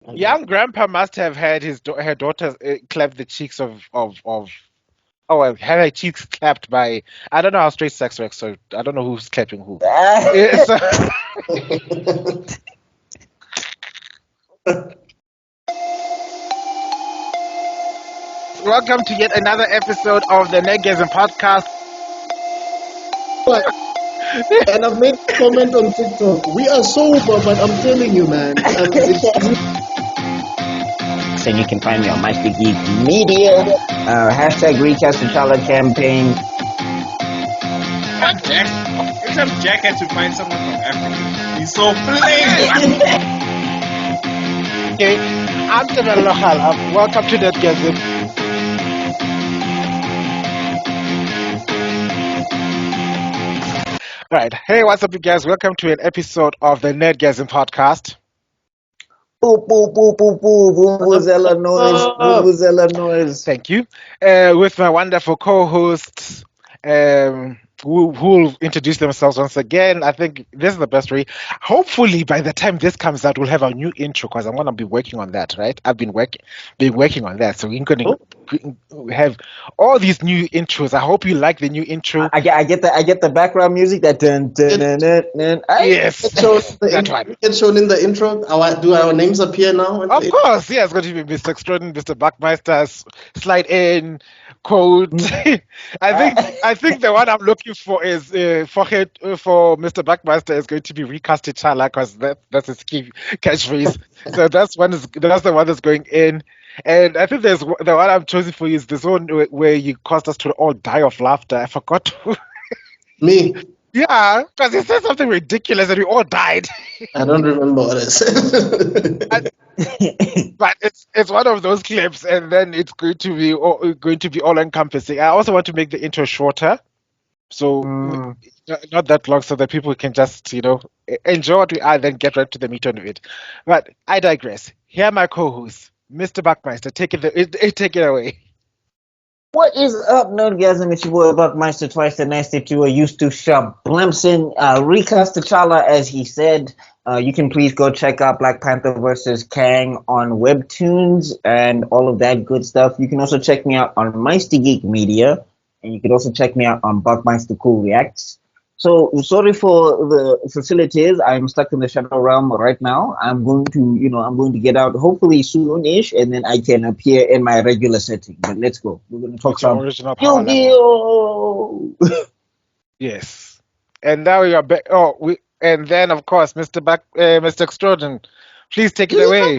Young grandpa must have had her daughter clap the cheeks of oh well, have her cheeks clapped by I don't know how straight sex works, so I don't know who's clapping who. Yeah, so, welcome to yet another episode of the Nerdgasm podcast. And I've made a comment on TikTok. We are sober, but I'm telling you, man. And you can find me on Mr Geek Media. Hashtag Recast the Chala campaign. Jack. Every time Jack had to find someone from Africa, he's so plain. Okay, I'm Tebello. Welcome to Nerdgasm. Right. Hey, what's up, you guys? Welcome to an episode of the Nerdgasm podcast. Boo, boo, boo, boo, boo, vuvuzela noise, vuvuzela noise. Thank you. With my wonderful co-hosts, who will introduce themselves once again. I think this is the best way. Hopefully, by the time this comes out, we'll have a new intro because I'm gonna be working on that. Right? I've been working on that, so we're gonna have all these new intros. I hope you like the new intro. I get the background music that dun, dun, dun, dun, dun. Yes, that one. It's shown in the intro. Do our names appear now? Of course, yeah, it's going to be Mr. Extrodin, Mr. BuckMeister, slide in, quote. I think the one I'm looking for is for Mr. BuckMeister is going to be recast T'Challa because that's his key catchphrase. So that's the one that's going in. And I think there's the one I'm choosing for you is this one where you caused us to all die of laughter. I forgot. Me. Yeah, because he said something ridiculous and we all died. I don't remember what it said. But it's one of those clips, and then it's going to be all encompassing. I also want to make the intro shorter, so not that long, so that people can just enjoy what we are, then get right to the meat of it. But I digress. Here are my co-hosts, Mr. BuckMeister. Take it away. What is up, Nerdgasm? It's your boy BuckMeister, twice the nasty you are used to. Shop Blimson, recast T'Challa, as he said. You can please go check out Black Panther versus Kang on Webtoons and all of that good stuff. You can also check me out on Meister Geek Media, and you can also check me out on BuckMeister Cool Reacts. So sorry for the facilities. I'm stuck in the shadow realm right now. I'm going to get out hopefully soon-ish, and then I can appear in my regular setting. But let's go. We're going to talk some original power Yu-Gi-Oh! Yes, and now we are back. And then of course, Mr. Extrodin, please take it away.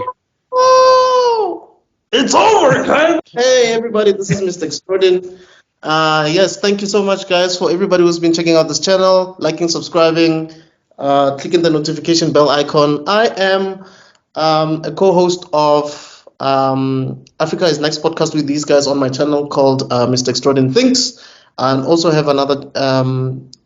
Oh, it's over, man. Hey, everybody, this is Mr. Extrodin. Yes, thank you so much, guys, for everybody who's been checking out this channel, liking, subscribing, clicking the notification bell icon. I am a co-host of Africa is Next podcast with these guys on my channel called Mr. Extrodin Thinks, and also have another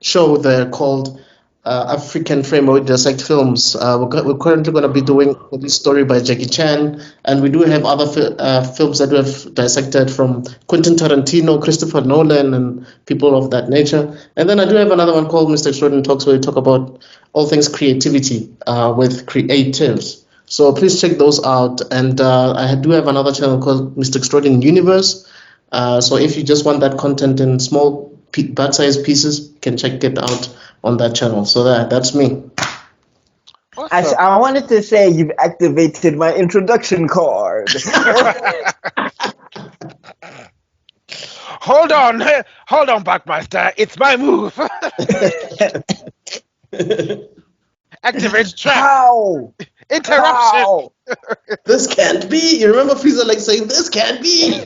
show there called African Framework Dissect Films. We're currently going to be doing this story by Jackie Chan, and we do have other films that we have dissected from Quentin Tarantino, Christopher Nolan, and people of that nature. And then I do have another one called Mr. Extrodin Talks, where we talk about all things creativity with creatives. So please check those out. And I do have another channel called Mr. Extrodin Universe. So if you just want that content in small bite-sized pieces, you can check it out on that channel. So that's me. Awesome. I wanted to say you've activated my introduction card. Hold on, BuckMeister. It's my move. Activate trap. How? Interruption. How? This can't be. You remember Frieza saying, "This can't be."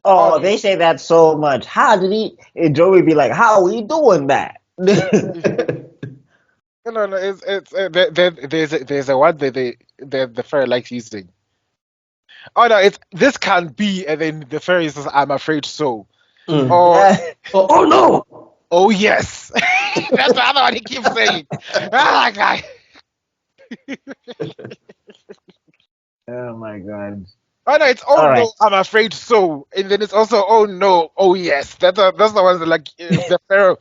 Oh, they say that so much. How did he? And Joey be like, "How are you doing that?" No. It's there's a word that the fairy likes using. Oh no, it's this can't be, and then the fairy says, "I'm afraid so." Oh no! Oh yes, that's the other one he keeps saying. Ah, guy. Oh my god. Oh no, it's no, I'm afraid so, and then it's also oh no, oh yes. That's the ones that like the pharaoh.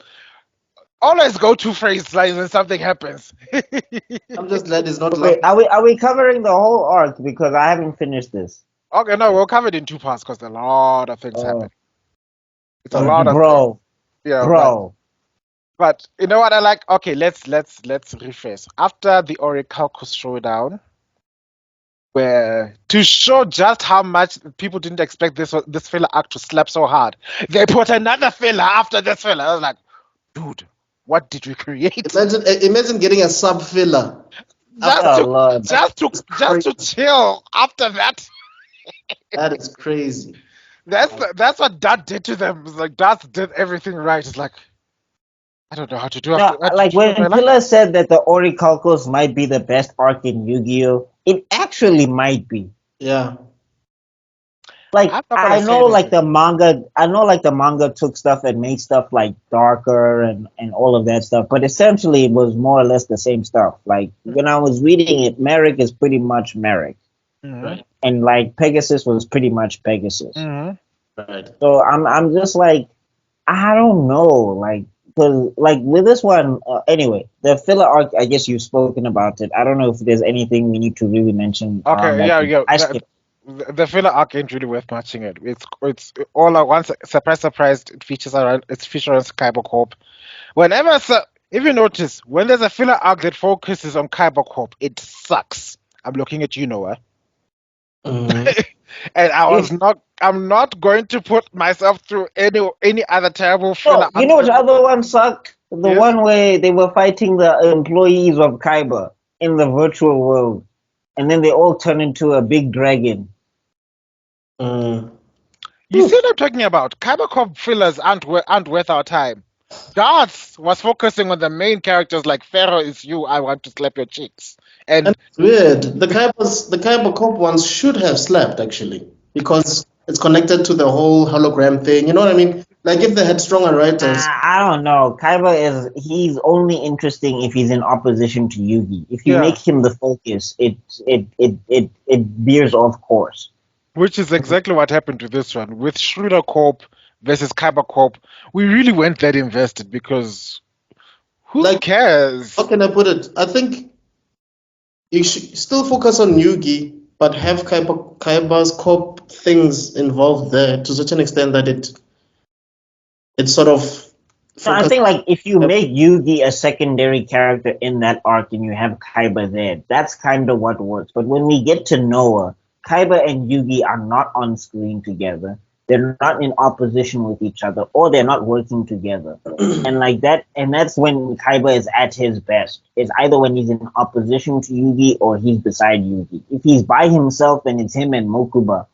always go to phrase like when something happens. I'm just glad he's not Wait, laughing. are we covering the whole arc? Because I haven't finished this. Okay, no, we'll cover it in two parts because a lot of things happen. It's a lot of things. Bro, Yeah, bro. but you know what I like? Okay, let's rephrase. After the Orichalcos showdown, where to show just how much people didn't expect this filler arc to slap so hard, they put another filler after this filler. I was like, dude, what did we create? Imagine getting a sub filler. Just Oh to Lord. just to chill after that. That is crazy. That's what Dad did to them. It's like Dad did everything right. It's like I don't know how to do No, what to like do with my when life. Pillar said that the Orichalcos might be the best arc in Yu-Gi-Oh, it actually might be. Yeah. Like I'm not gonna I say know, like anything. the manga, I know, like the manga took stuff and made stuff like darker and all of that stuff, but essentially it was more or less the same stuff. Like when I was reading it, Merrick is pretty much Merrick, Mm-hmm. Right. and like Pegasus was pretty much Pegasus. Mm-hmm. Right. So I'm just like, I don't know, like, cause like with this one, anyway, the filler arc. I guess you've spoken about it. I don't know if there's anything we need to really mention around Okay, that. yeah. I skipped. The filler arc ain't really worth matching it. It's all at once. Surprise! It features around. It's featured on Kyber Corp. Whenever if you notice, when there's a filler arc that focuses on Kyber Corp, it sucks. I'm looking at you, Noah. Mhm. And I'm not going to put myself through any other terrible filler No, you arc know which ever. other one sucked? The Yes. one where they were fighting the employees of Kyber in the virtual world, and then they all turn into a big dragon. Mm. You see what I'm talking about? Kyber Corp fillers aren't worth our time. DARTZ was focusing on the main characters like Pharaoh is you, I want to slap your cheeks. And And it's weird. The Kyber Corp ones should have slapped actually, because it's connected to the whole hologram thing. You know what I mean? Like if they had stronger writers. I don't know. He's only interesting if he's in opposition to Yugi. If you yeah, make him the focus, it veers off course. which is exactly what happened to this one. With Schroeder Corp versus Kyber Corp, we really weren't that invested because who Like, cares? how can I put it? I think you should still focus on Yugi, but have Kyber's Corp things involved there to such an extent that it sort of No, I focus. think like if you make Yugi a secondary character in that arc and you have Kaiba there, that's kind of what works. But when we get to Noah, Kaiba and Yugi are not on screen together. They're not in opposition with each other, or they're not working together. And like that, and that's when Kaiba is at his best. It's either when he's in opposition to Yugi or he's beside Yugi. If he's by himself and it's him and Mokuba,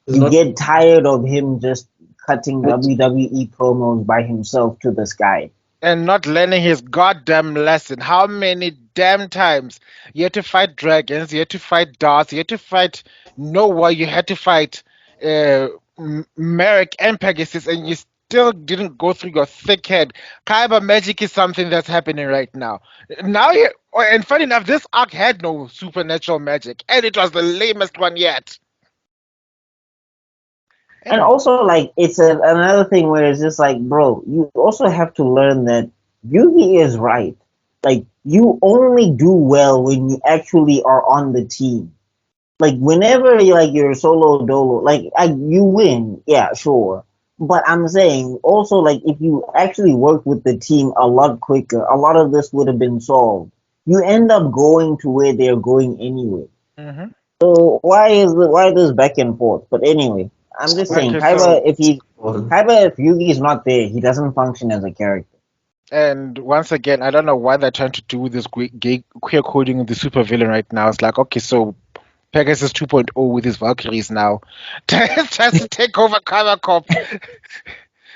It's you not get tired of him just cutting WWE promos by himself to the sky. And not learning his goddamn lesson. How many damn times you had to fight dragons, you had to fight darts, you had to fight Noah, you had to fight Merrick and Pegasus, and you still didn't go through your thick head. Kaiba magic is something that's happening right now. And funny enough, this arc had no supernatural magic, and it was the lamest one yet. And Anyway, also, like, another thing where it's just like, bro, you also have to learn that Yugi is right. Like, you only do well when you actually are on the team. Like, whenever you're solo dolo, you win, yeah, sure. But I'm saying also, like, if you actually work with the team a lot quicker, a lot of this would have been solved. You end up going to where they're going anyway. mhm. So why this back and forth? But anyway, I'm just saying, Okay, so Kaiba, if Yugi's not there, he doesn't function as a character. and once again, I don't know why they're trying to do this queer coding of the supervillain right now. It's like, okay, so Pegasus 2.0 with his Valkyries now tries to take over Color Corp.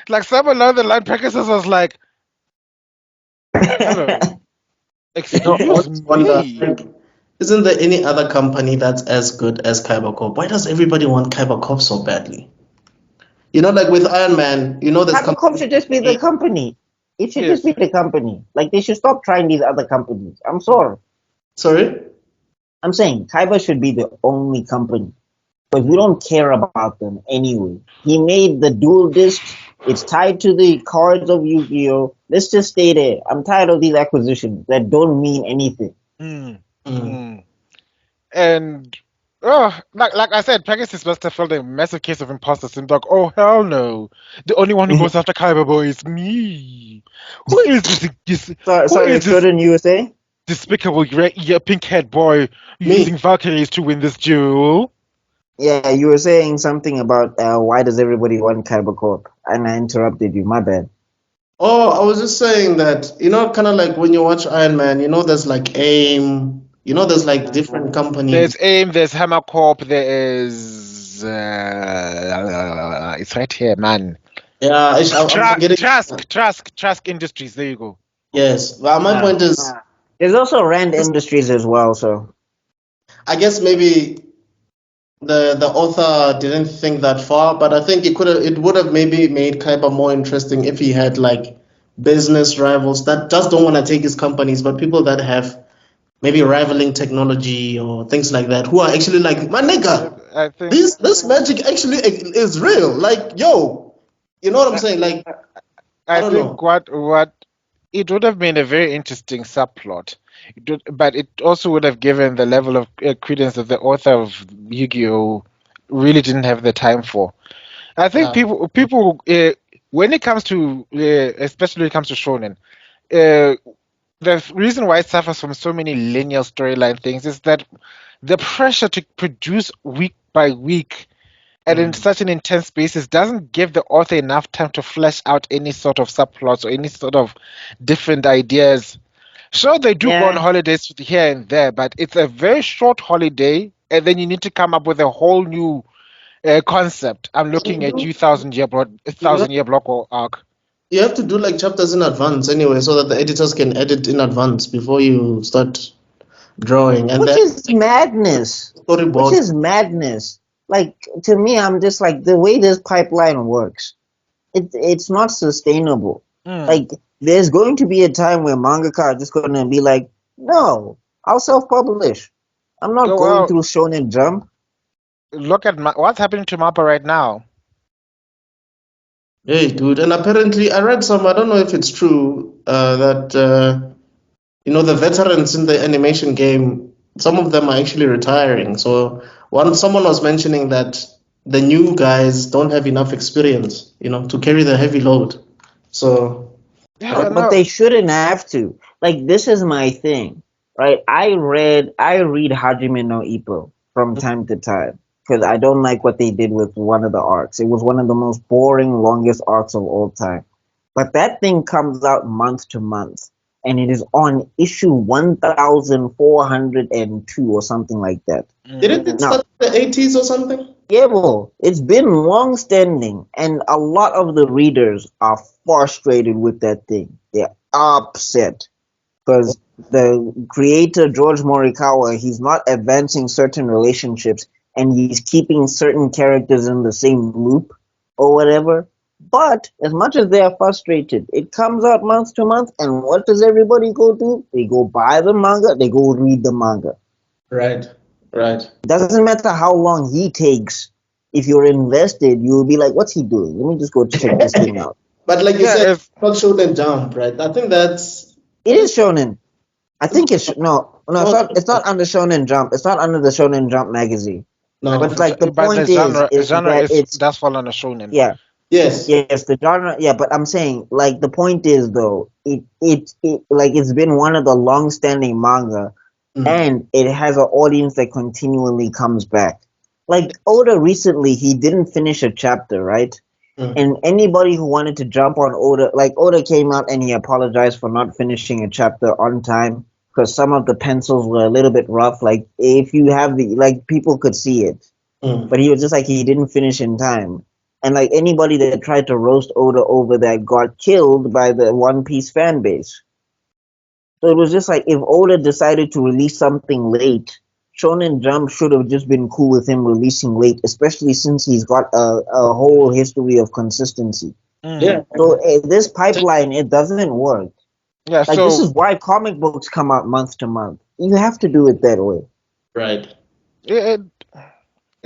Like somewhere along the line, Pegasus was like, hello, You know, I excuse always wonder, me. like, isn't there any other company that's as good as Kyber Corp? Why does everybody want Kyber Corp so badly? You know, like with Iron Man, you know, there's Capcom should just be the company. It should just Yes. be the company. Like they should stop trying these other companies. I'm sorry. Sorry? I'm saying Kaiba should be the only company. because we don't care about them anyway. He made the dual discs. It's tied to the cards of Yu-Gi-Oh. Let's just stay there. I'm tired of these acquisitions that don't mean anything. Mm. Mm. Mm. And like I said, Pegasus must have felt a massive case of imposter syndrome. Like, oh hell no, the only one who goes after Kyber Boy is me. Who is this? Who Sorry, is this Extrodin, you were saying? despicable pink haired boy Me. using Valkyries to win this duel? Yeah, you were saying something about why does everybody want Kyber Corp? And I interrupted you. My bad. Oh, I was just saying that, kind of like when you watch Iron Man, there's like AIM, there's like different companies. There's AIM, there's Hammer Corp, there is it's right here, man. Yeah, I'm forgetting. Trask Industries. There you go. Yes, well, my point is, There's also Rand Industries as well, so. I guess maybe the author didn't think that far, but I think it would have maybe made Kaiba more interesting if he had like business rivals that just don't want to take his companies, but people that have maybe rivaling technology or things like that, who are actually like, my nigga, I think this magic actually is real. Like, yo, you know what I'm saying? Like, I don't know. what it would have been a very interesting subplot. But it also would have given the level of credence that the author of Yu-Gi-Oh really didn't have the time for. I think people when it comes to especially when it comes to shonen, uh, the reason why it suffers from so many linear storyline things is that the pressure to produce week by week and in such an intense basis doesn't give the author enough time to flesh out any sort of subplots or any sort of different ideas. Sure, they do go on Yeah. holidays here and there, but it's a very short holiday, and then you need to come up with a whole new concept. I'm looking at you, thousand year block or arc. You have to do like chapters in advance anyway, so that the editors can edit in advance before you start drawing. And Which then is madness. storyboard. Which is madness. Like, to me, I'm just like, the way this pipeline works, it's not sustainable. Like, there's going to be a time where mangaka are just going to be like, no, I'll self-publish. I'm not Oh, going well, through Shonen Jump. look at what's happening to Mappa right now. Hey, dude. And apparently, I read I don't know if it's true, that, the veterans in the animation game, some of them are actually retiring. So someone was mentioning that the new guys don't have enough experience, to carry the heavy load. So, Yeah, But they shouldn't have to. Like, this is my thing, right? I read Hajime no Ippo from time to time because I don't like what they did with one of the arcs. It was one of the most boring, longest arcs of all time. But that thing comes out month to month, and it is on issue 1402 or something like that. didn't it start in the 80s or something? Yeah, well, it's been long standing, and a lot of the readers are frustrated with that thing. They're upset because the creator, George Morikawa, he's not advancing certain relationships and he's keeping certain characters in the same loop or whatever. But as much as they are frustrated, it comes out month to month, and what does everybody go do? They go buy the manga, they go read the manga. Right. Doesn't matter how long he takes. If you're invested, you'll be like, what's he doing? Let me just go check this thing out. But like you Yeah, said, if- it's not Shonen Jump, right? I think that's... It is shonen. I think it's no. It's not under Shonen Jump. It's not under the Shonen Jump magazine. No. But like the but point the is genre that it's does fall under shonen. yeah. Yes. Yes, the genre. Yeah, but I'm saying like the point is though it like it's been one of the long-standing manga, and it has an audience that continually comes back. Like Oda recently, he didn't finish a chapter, right? And anybody who wanted to jump on Oda, like Oda came out and he apologized for not finishing a chapter on time because some of the pencils were a little bit rough. Like if you have people could see it, but he was just like he didn't finish in time. And like anybody that tried to roast Oda over that got killed by the One Piece fan base. So it was just like if Oda decided to release something late, Shonen Jump should have just been cool with him releasing late, especially since he's got a whole history of consistency. Yeah. So this pipeline, it doesn't work. Yeah, Like this is why comic books come out month to month. You have to do it that way. Right.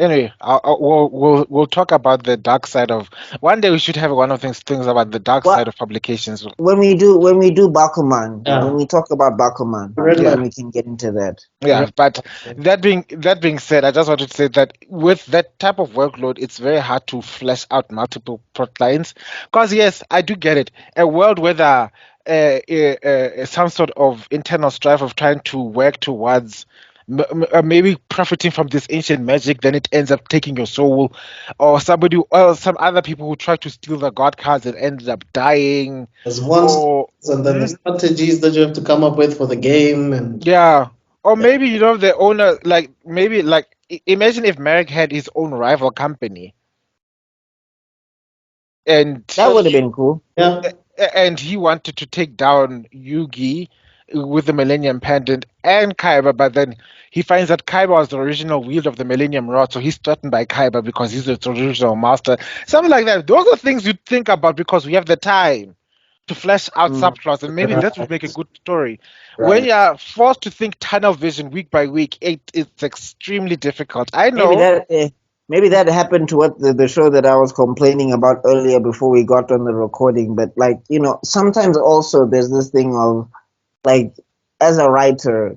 Anyway, we'll talk about the dark side of. One day we should have one of these things about the dark What side of publications. when we do Bakuman, when we talk about Bakuman, then we can get into that. Yeah, but that being said, I just wanted to say that with that type of workload, it's very hard to flesh out multiple plot lines. Because yes, I do get it. A world where there some sort of internal strife of trying to work towards maybe profiting from this ancient magic, then it ends up taking your soul, or some other people who try to steal the god cards and ends up dying. There's one, Or and then the strategies that you have to come up with for the game, and yeah. Or maybe, the owner, like, maybe, like, imagine if Merrick had his own rival company and That would have been cool. yeah, and he wanted to take down Yugi with the Millennium Pendant and Kaiba, but then he finds that Kaiba was the original wielder of the Millennium Rod, so he's threatened by Kaiba because he's the original master. Something like that. Those are things you'd think about because we have the time to flesh out subplots, and maybe that would make a good story. When you're forced to think tunnel vision week by week, it's extremely difficult. I know. Maybe that happened to what the show that I was complaining about earlier before we got on the recording. But like, sometimes also there's this thing of like, as a writer,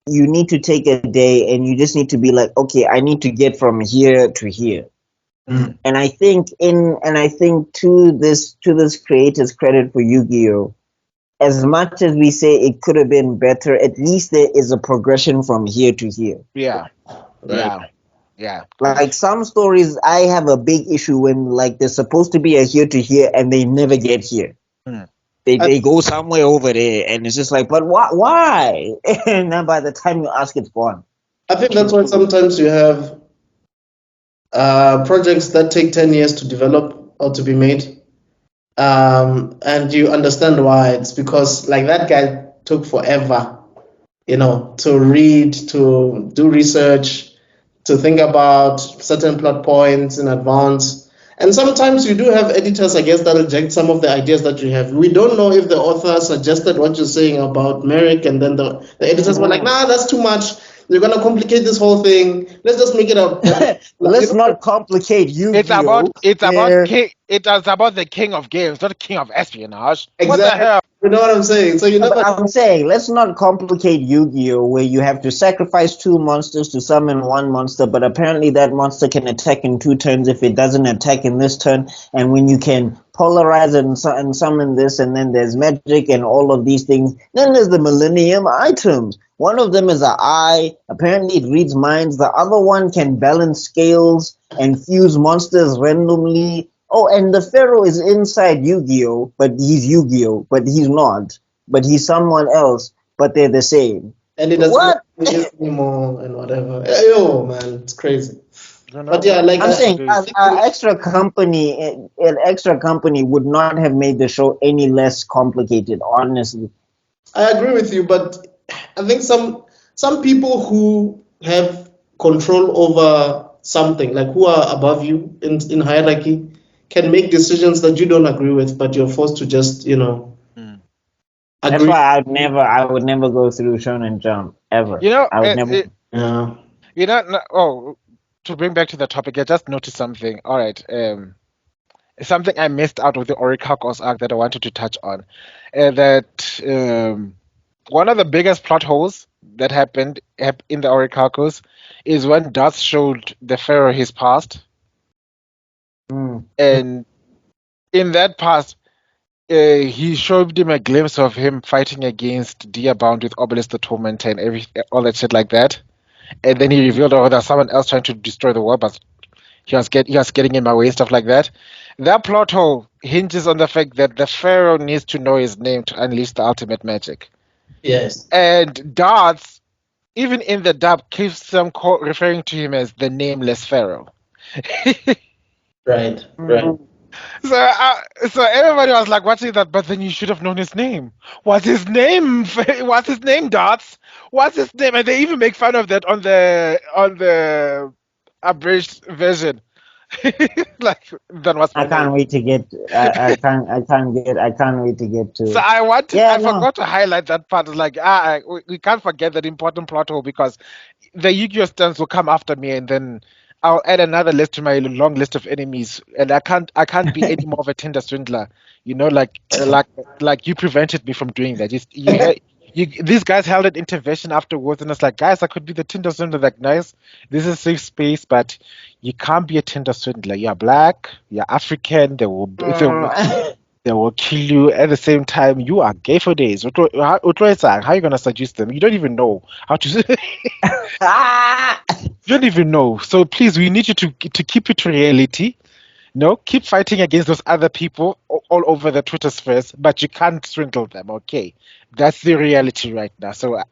you need to take a day and you just need to be like, okay, I need to get from here to here. And I think to this creator's credit for Yu-Gi-Oh! As much as we say it could have been better, at least there is a progression from here to here. Yeah. Yeah. Like some stories, I have a big issue when like there's supposed to be a here to here and they never get here. They go somewhere over there and it's just like, but why? And then by the time you ask, it's gone. I think that's why sometimes you have projects that take 10 years to develop or to be made. And you understand why. It's because like that guy took forever, to read, to do research, to think about certain plot points in advance. And sometimes you do have editors, I guess, that reject some of the ideas that you have. We don't know if the author suggested what you're saying about Merrick, and then the editors were like, nah, that's too much. You're going to complicate this whole thing. Let's just make it up. Let's not complicate you. It's about the king of games, not the king of espionage. Exactly. What the hell? You know what I'm saying? So I'm saying let's not complicate Yu-Gi-Oh! Where you have to sacrifice 2 monsters to summon 1 monster, but apparently that monster can attack in 2 turns if it doesn't attack in this turn. And when you can polarize and summon this, and then there's magic and all of these things. Then there's the Millennium items. One of them is an eye. Apparently it reads minds. The other one can balance scales and fuse monsters randomly. Oh, and the Pharaoh is inside Yu-Gi-Oh! But he's Yu-Gi-Oh! But he's not. But he's someone else, but they're the same. And it doesn't exist anymore and whatever. Yo, man, it's crazy. But yeah, like I'm saying, an extra company would not have made the show any less complicated, honestly. I agree with you, but I think some people who have control over something, like who are above you in hierarchy, can make decisions that you don't agree with, but you're forced to just, agree. That's why I would never go through Shonen Jump ever. I would never. To bring back to the topic, I just noticed something. All right, something I missed out of the Orichalcos arc that I wanted to touch on. That one of the biggest plot holes that happened in the Orichalcos is when DARTZ showed the Pharaoh his past. And in that past, he showed him a glimpse of him fighting against Diabound with Obelisk the Tormentor and all that shit like that. And then he revealed, there's someone else trying to destroy the world, but he was getting in my way, stuff like that. That plot hole hinges on the fact that the Pharaoh needs to know his name to unleash the ultimate magic. Yes. And DARTZ, even in the dub, keeps referring to him as the nameless Pharaoh. Right. So everybody was like watching that, but then you should have known his name. What's his name? What's his name, DARTZ? What's his name? And they even make fun of that on the abridged version. Like, then what's my I can't name? wait to get. I can't wait to get to. So I forgot to highlight that part. It's like, we can't forget that important plot hole because the Yu-Gi-Oh stands will come after me, and then I'll add another list to my long list of enemies, and I can't be any more of a Tinder swindler. You know, like you prevented me from doing that. Just these guys held an intervention afterwards, and it's like, guys, I could be the Tinder swindler. Like, nice, this is a safe space, but you can't be a Tinder swindler. You're black, you're African. They will kill you. At the same time, you are gay for days. How are you gonna seduce them? You don't even know how to. Ah! You don't even know. So please, we need you to keep it to reality. No, keep fighting against those other people all over the Twitter spheres, but you can't swindle them. Okay, that's the reality right now. So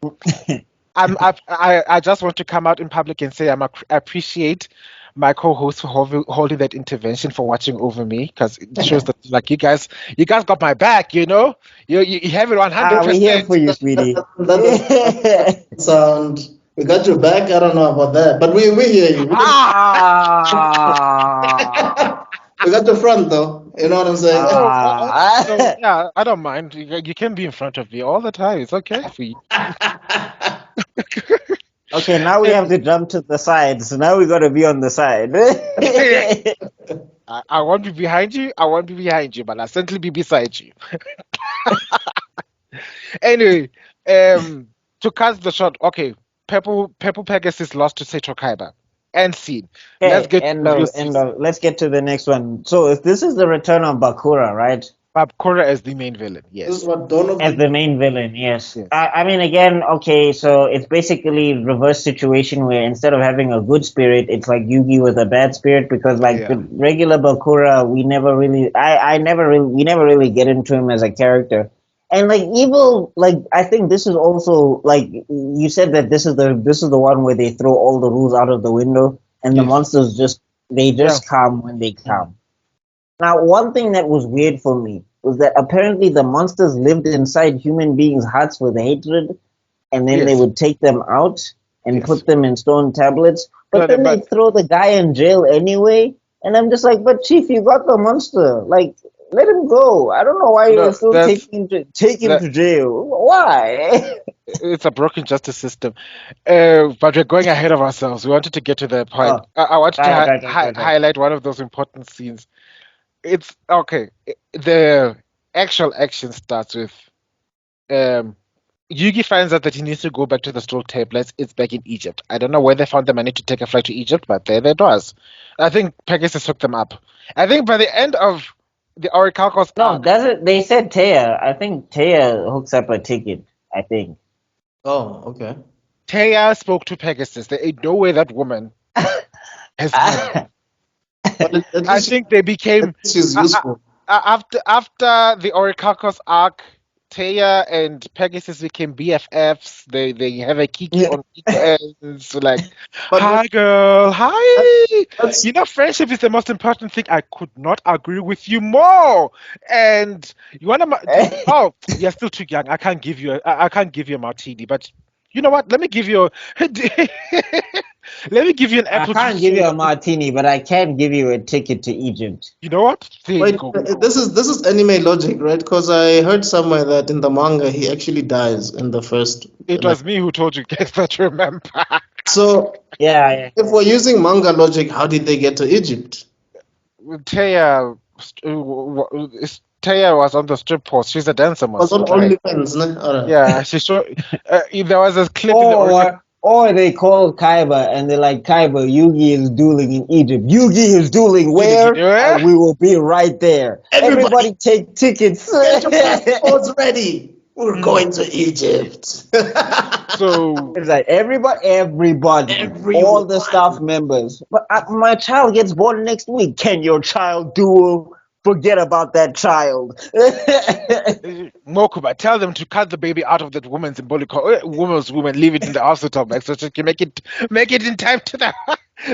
I just want to come out in public and say I appreciate my co-host for holding that intervention, for watching over me, because it shows that like you guys got my back. You have it We're here for 100%. you, sweetie. That sound. We got your back. I don't know about that, but we hear you. Ah! We got the front though. You know what I'm saying? So Ah! yeah, I don't mind. You can be in front of me all the time. It's okay for you. Okay, now we have to jump to the side. So now we got to be on the side. I won't be behind you. I won't be behind you, but I'll certainly be beside you. Anyway, to cut the short, okay, Purple Pegasus lost to Seto Kaiba. End scene. Let's Okay, get to end the real of, scene. let's get to the next one. So if this is the return of Bakura, right? Bakura as the main villain. This is Yes. what Dawn of As the the main villain, yes. Yes. I mean, again, okay, so it's basically reverse situation where instead of having a good spirit, it's like Yugi with a bad spirit because, like, Yeah. the regular Bakura, we never really, we never really get into him as a character. And like evil, like I think this is also like you said that this is the one where they throw all the rules out of the window and the Yes. monsters Yeah. just come when they come. Now, one thing that was weird for me was that apparently the monsters lived inside human beings' hearts with hatred, and then they Yes. would take them out and Yes. put them in stone tablets. But But then they throw the guy in jail anyway, and I'm just like, but Chief, you got the monster. Like, let him go. I don't know why you're no, still take him that to jail. Why? it's a broken justice system. But we're going ahead of ourselves. We wanted to get to the point. Oh, I wanted to right. highlight one of those important scenes. It's okay. The actual action starts with um, Yugi finds out that he needs to go back to the stone tablets. It's back in Egypt. I don't know where they found the money to take a flight to Egypt, but there it was. I think Pegasus hooked them up. I think by the end of the Orichalcos No, arc, doesn't they said Taya? I think Taya hooks up a ticket. I think. Oh, okay. Taya spoke to Pegasus. There ain't no way that woman has money. But at I least think they became she's useful. after the Orichalcos arc. Taya and Pegasus became BFFs. They have a kiki Yeah. on weekends. Like, But hi girl, hi. that's Friendship is the most important thing. I could not agree with you more. And you wanna? Oh, you're still too young. I can't give you a martini. But you know what? Let me give you. Let me give you an I apple can't juice. give you a martini, but I can give you a ticket to Egypt. You know what? There you wait. go. This is anime logic, right? Because I heard somewhere that in the manga he actually dies in the first. It Like, was me who told you guys that. Remember? so Yeah. if we're using manga logic, how did they get to Egypt? Taya, Taya was on the strip post. She's a dancer, Was most on right? OnlyFans, ne? Alright. Yeah, she showed. There was a clip in the original. Or they call Kaiba and they're like, Kaiba, Yugi is dueling in Egypt. Yugi is dueling where? Yeah. We will be right there. Everybody take tickets. Get your passports ready. We're going to Egypt. So It's like everybody, all the staff members. But my child gets born next week. Can your child duel? Forget about that child. Mokuba, tell them to cut the baby out of that woman's woman's woman, leave it in the hospital, Max, so she can make it in time to the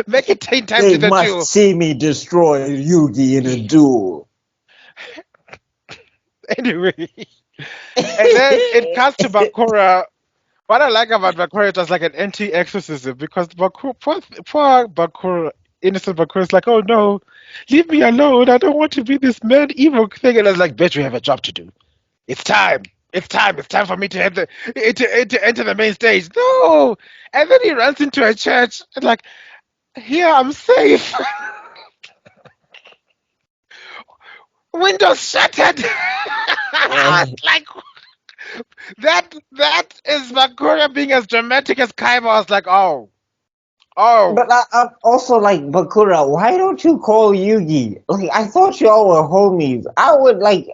make it in time They to the must duel. see me destroy Yugi in a duel. Anyway, and then it cuts to Bakura. What I like about Bakura, it was like an anti-exorcism because Bakura, poor Bakura, innocent Bakura is like, oh no, leave me alone. I don't want to be this man evil thing. And I was like, bet you have a job to do. It's time. It's time. It's time for me to enter the main stage. No. And then he runs into a church and like, Here I'm safe. Windows shattered. I was like, that is Bakura being as dramatic as Kaiba. I was like, oh. But I'm also like, Bakura, why don't you call Yugi? Like, I thought y'all were homies. I would like,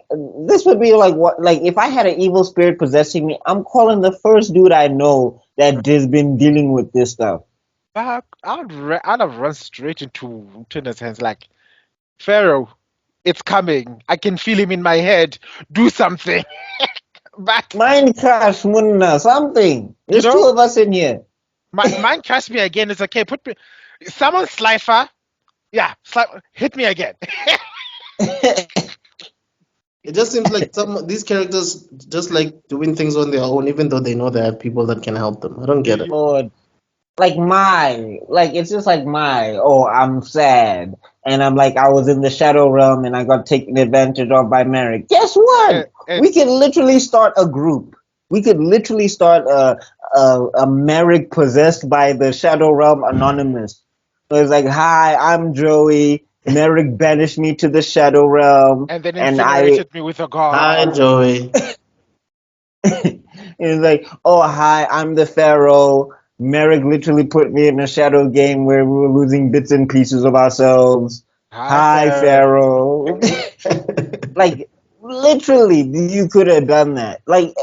this would be like what, like if I had an evil spirit possessing me, I'm calling the first dude I know that has been dealing with this stuff. But I'd have run straight into Tuna's hands like, Pharaoh, it's coming. I can feel him in my head. Do something. But, Mind crash, Munna, something. you There's two know, of us in here. mine catch me again. It's okay. Put me. Someone Slifer. Yeah, hit me again. It just seems like these characters just like doing things on their own, even though they know there are people that can help them. I don't get it. Or like it's just like oh, I'm sad. And I'm like, I was in the Shadow Realm and I got taken advantage of by Merrick. Guess what? We could literally start a group. We could literally start a Merrick possessed by the Shadow Realm Anonymous. So it's like, hi, I'm Joey. Merrick banished me to the Shadow Realm. And then and incinerated me with a god. Hi, Joey. It's like, oh, hi, I'm the Pharaoh. Merrick literally put me in a shadow game where we were losing bits and pieces of ourselves. Hi, Pharaoh. Like, literally, you could have done that. Like,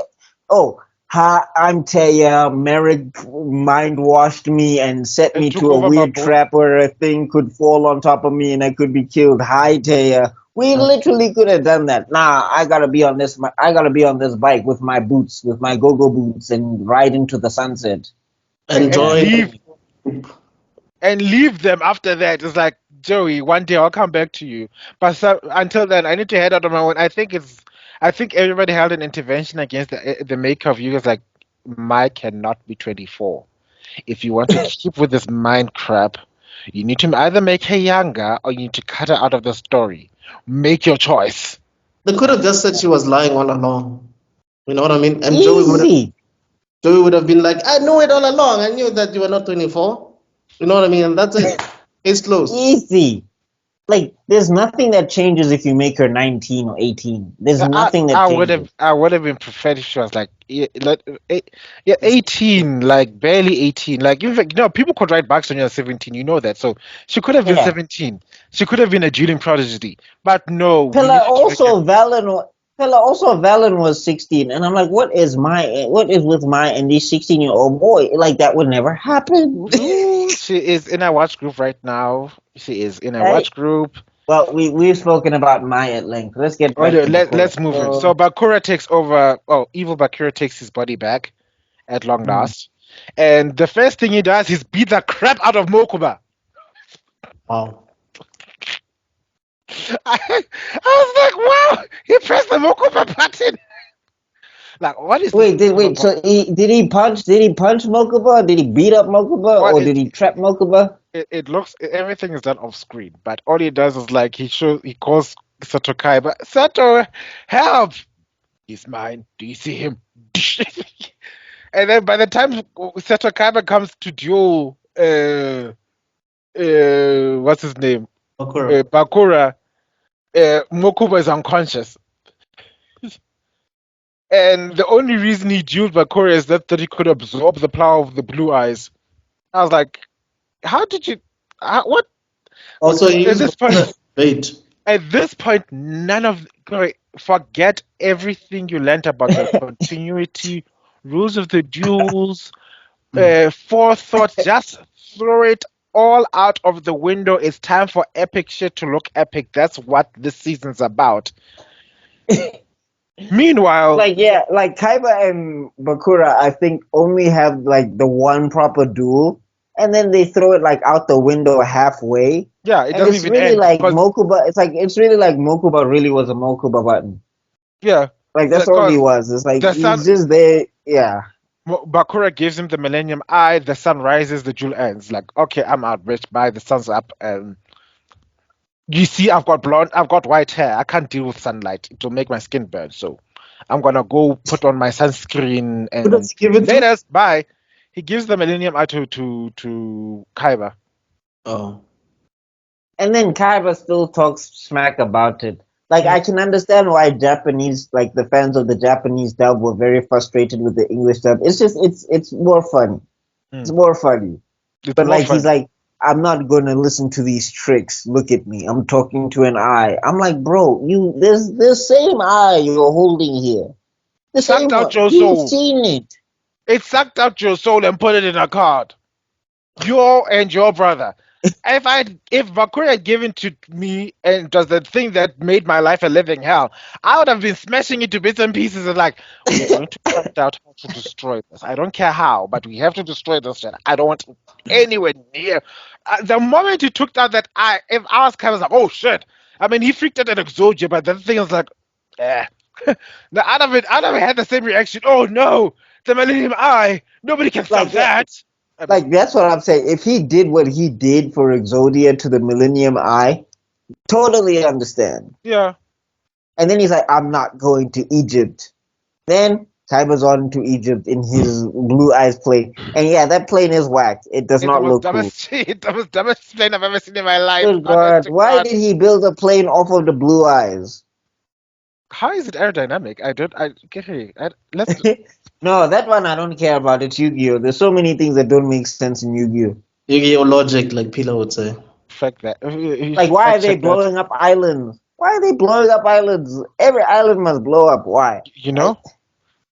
oh, hi, I'm Taya. Merrick mind washed me and set me took to a over my weird boat. trap where a thing could fall on top of me and I could be killed. Hi, Taya. We literally could have done that. Nah, I gotta be on this. I gotta be on this bike with my boots, with my go-go boots, and ride into the sunset. And leave them after that. It's like, Joey, one day I'll come back to you. But until then, I need to head out on my own. I think everybody held an intervention against the maker of you. It's like, Mike cannot be 24. If you want to keep with this mind crap, you need to either make her younger or you need to cut her out of the story. Make your choice. They could have just said she was lying all along. You know what I mean? And Easy. Joey would have been like, I knew it all along. I knew that you were not 24. You know what I mean? And that's it. It's closed. Easy. Like, there's nothing that changes if you make her 19 or 18. There's nothing that changes. I would have been preferred if she was like, 18, like barely 18. Like, people could write books when you're 17. You know that. So she could have been 17. She could have been a dueling prodigy. But no. Pella also Valen was 16, and I'm like, what is with my and this 16-year-old boy? Like, that would never happen. She is in a watch group right now. She is in a watch group. Well, we've spoken about Mai at length. Let's get back to let's move on. So Bakura takes over. Oh, evil Bakura takes his body back at long last, and the first thing he does is beat the crap out of Mokuba. Wow. I was like, wow! He pressed the Mokuba button. Like, what is? Wait. So did he punch Mokuba? Did he beat up Mokuba, or did he trap Mokuba? It looks everything is done off screen, but all he does is like he calls Sato Kaiba. Sato, help! He's mine. Do you see him? And then by the time Sato Kaiba comes to duel, what's his name? Bakura. Mokuba is unconscious. And the only reason he dueled Bakura is that he could absorb the power of the blue eyes. I was like, how did you? What? Also, at this point, wait. At this point, forget everything you learned about the continuity, rules of the duels, forethought. Just throw it all out of the window. It's time for epic shit to look epic. That's what this season's about. Meanwhile, Kaiba and Bakura, I think only have like the one proper duel, and then they throw it like out the window halfway. Yeah, it doesn't even really end. Like Mokuba. It's really like Mokuba really was a Mokuba button. Yeah, like that's all he was. It's like he's just there. Yeah. Bakura gives him the Millennium Eye. The sun rises. The duel ends. Like, okay, I'm out, bitch. Bye. The sun's up. You see, I've got white hair. I can't deal with sunlight. It will make my skin burn. So I'm gonna go put on my sunscreen and later. Bye. He gives the Millennium Eye to Kaiba. Oh. And then Kaiba still talks smack about it. Like, I can understand why Japanese, like the fans of the Japanese dub were very frustrated with the English dub. It's just, it's more funny. It's more funny. It's But more like, he's fun. like, I'm not gonna listen to these tricks. Look at me. I'm talking to an eye. I'm like, bro, there's the same eye you're holding here. The Sucked same out one. your You've soul. seen it. It sucked out your soul and put it in a card. You and your brother. If Bakura had given to me and does the thing that made my life a living hell, I would have been smashing it to bits and pieces and like, we're going to find out how to destroy this. I don't care how, but we have to destroy this shit. I don't want it anywhere near. The moment he took out that eye, if I was kind of like, oh shit. I mean, he freaked out at Exodia, but the thing is like, eh. Now, I'd have had the same reaction. Oh no, the Millennium Eye. Nobody can stop Like, that. I mean, like that's what I'm saying. If he did what he did for Exodia to the Millennium Eye, totally understand. yeah. And then he's like, I'm not going to Egypt. Then Kaiba's on to Egypt in his Blue Eyes plane. And yeah, that plane is whack. It does It's the not most look cool. dumbest shit, the most dumbest plane I've ever seen in my life. Good Honest God. to Why God. did he build a plane off of the Blue Eyes? How is it aerodynamic? I get it. Let's No, that one I don't care about. It's Yu-Gi-Oh! There's so many things that don't make sense in Yu-Gi-Oh! Yu-Gi-Oh logic, like Pila would say. fact that. Like, why are Fact they check that. blowing up islands? Why are they blowing up islands? Every island must blow up. Why? You know?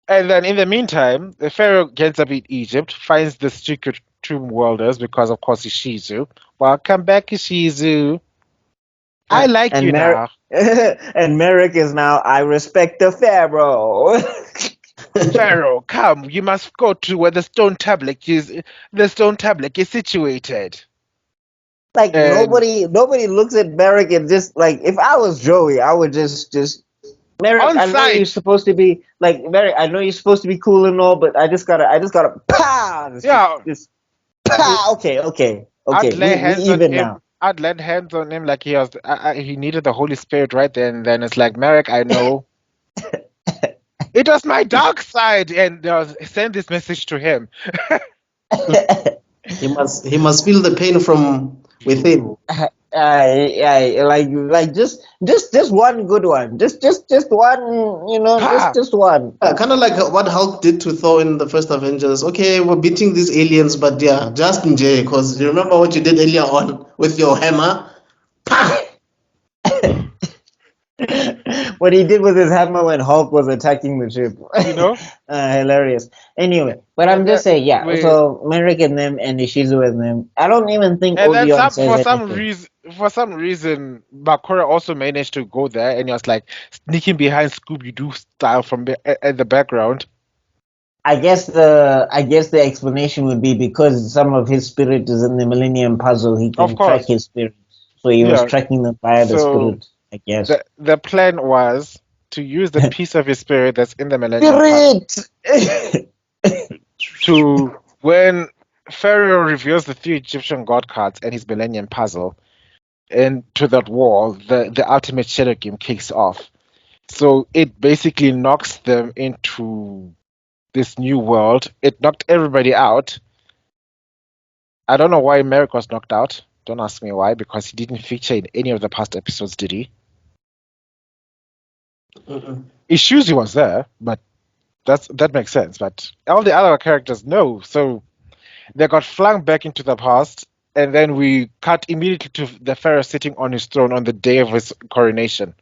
And then in the meantime, the Pharaoh gets up in Egypt, finds the secret tomb worlders because of course it's Shizu. Welcome back, Shizu. I like And you Merrick now. and Merrick is now, I respect the Pharaoh. Pharaoh, come, you must go to where the stone tablet is situated. Like, And nobody looks at Merrick and just like, if I was Joey, I would just Merrick, on I know you're site. supposed to be like Merrick, I know you're supposed to be cool and all, but I just gotta pow, Yeah, just pow. Okay, I'd lay we hands on even him. now. I'd lay hands on him like he needed the Holy Spirit right there and then. It's like, Merrick, I know. It was my dark side, and send this message to him. He must feel the pain from within. Like just one good one, just one, Ha! just one. Kind of like what Hulk did to Thor in the first Avengers. Okay, we're beating these aliens, but yeah, just in J, because you remember what you did earlier on with your hammer? Pah! What he did with his hammer when Hulk was attacking the ship. You know? Hilarious. Anyway, but I'm And just then saying, yeah. we So Merrick and them and Ishizu and them. I don't even think and then Odeon says anything. for some reason Bakura also managed to go there and he was like sneaking behind Scooby Doo style from at the background. I guess the explanation would be because some of his spirit is in the Millennium Puzzle. He Of can track course. his spirit, so he was Yeah. tracking them via the So spirit. I guess. the plan was to use the piece of his spirit that's in the Millennium Puzzle Spirit. to when Pharaoh reveals the three Egyptian god cards and his Millennium Puzzle into that wall, the ultimate shadow game kicks off. So it basically knocks them into this new world. It knocked everybody out. I don't know why Merrick was knocked out. Don't ask me why, because he didn't feature in any of the past episodes, did he? Issues was there, but that makes sense. But all the other characters, no. So they got flung back into the past, and then we cut immediately to the pharaoh sitting on his throne on the day of his coronation.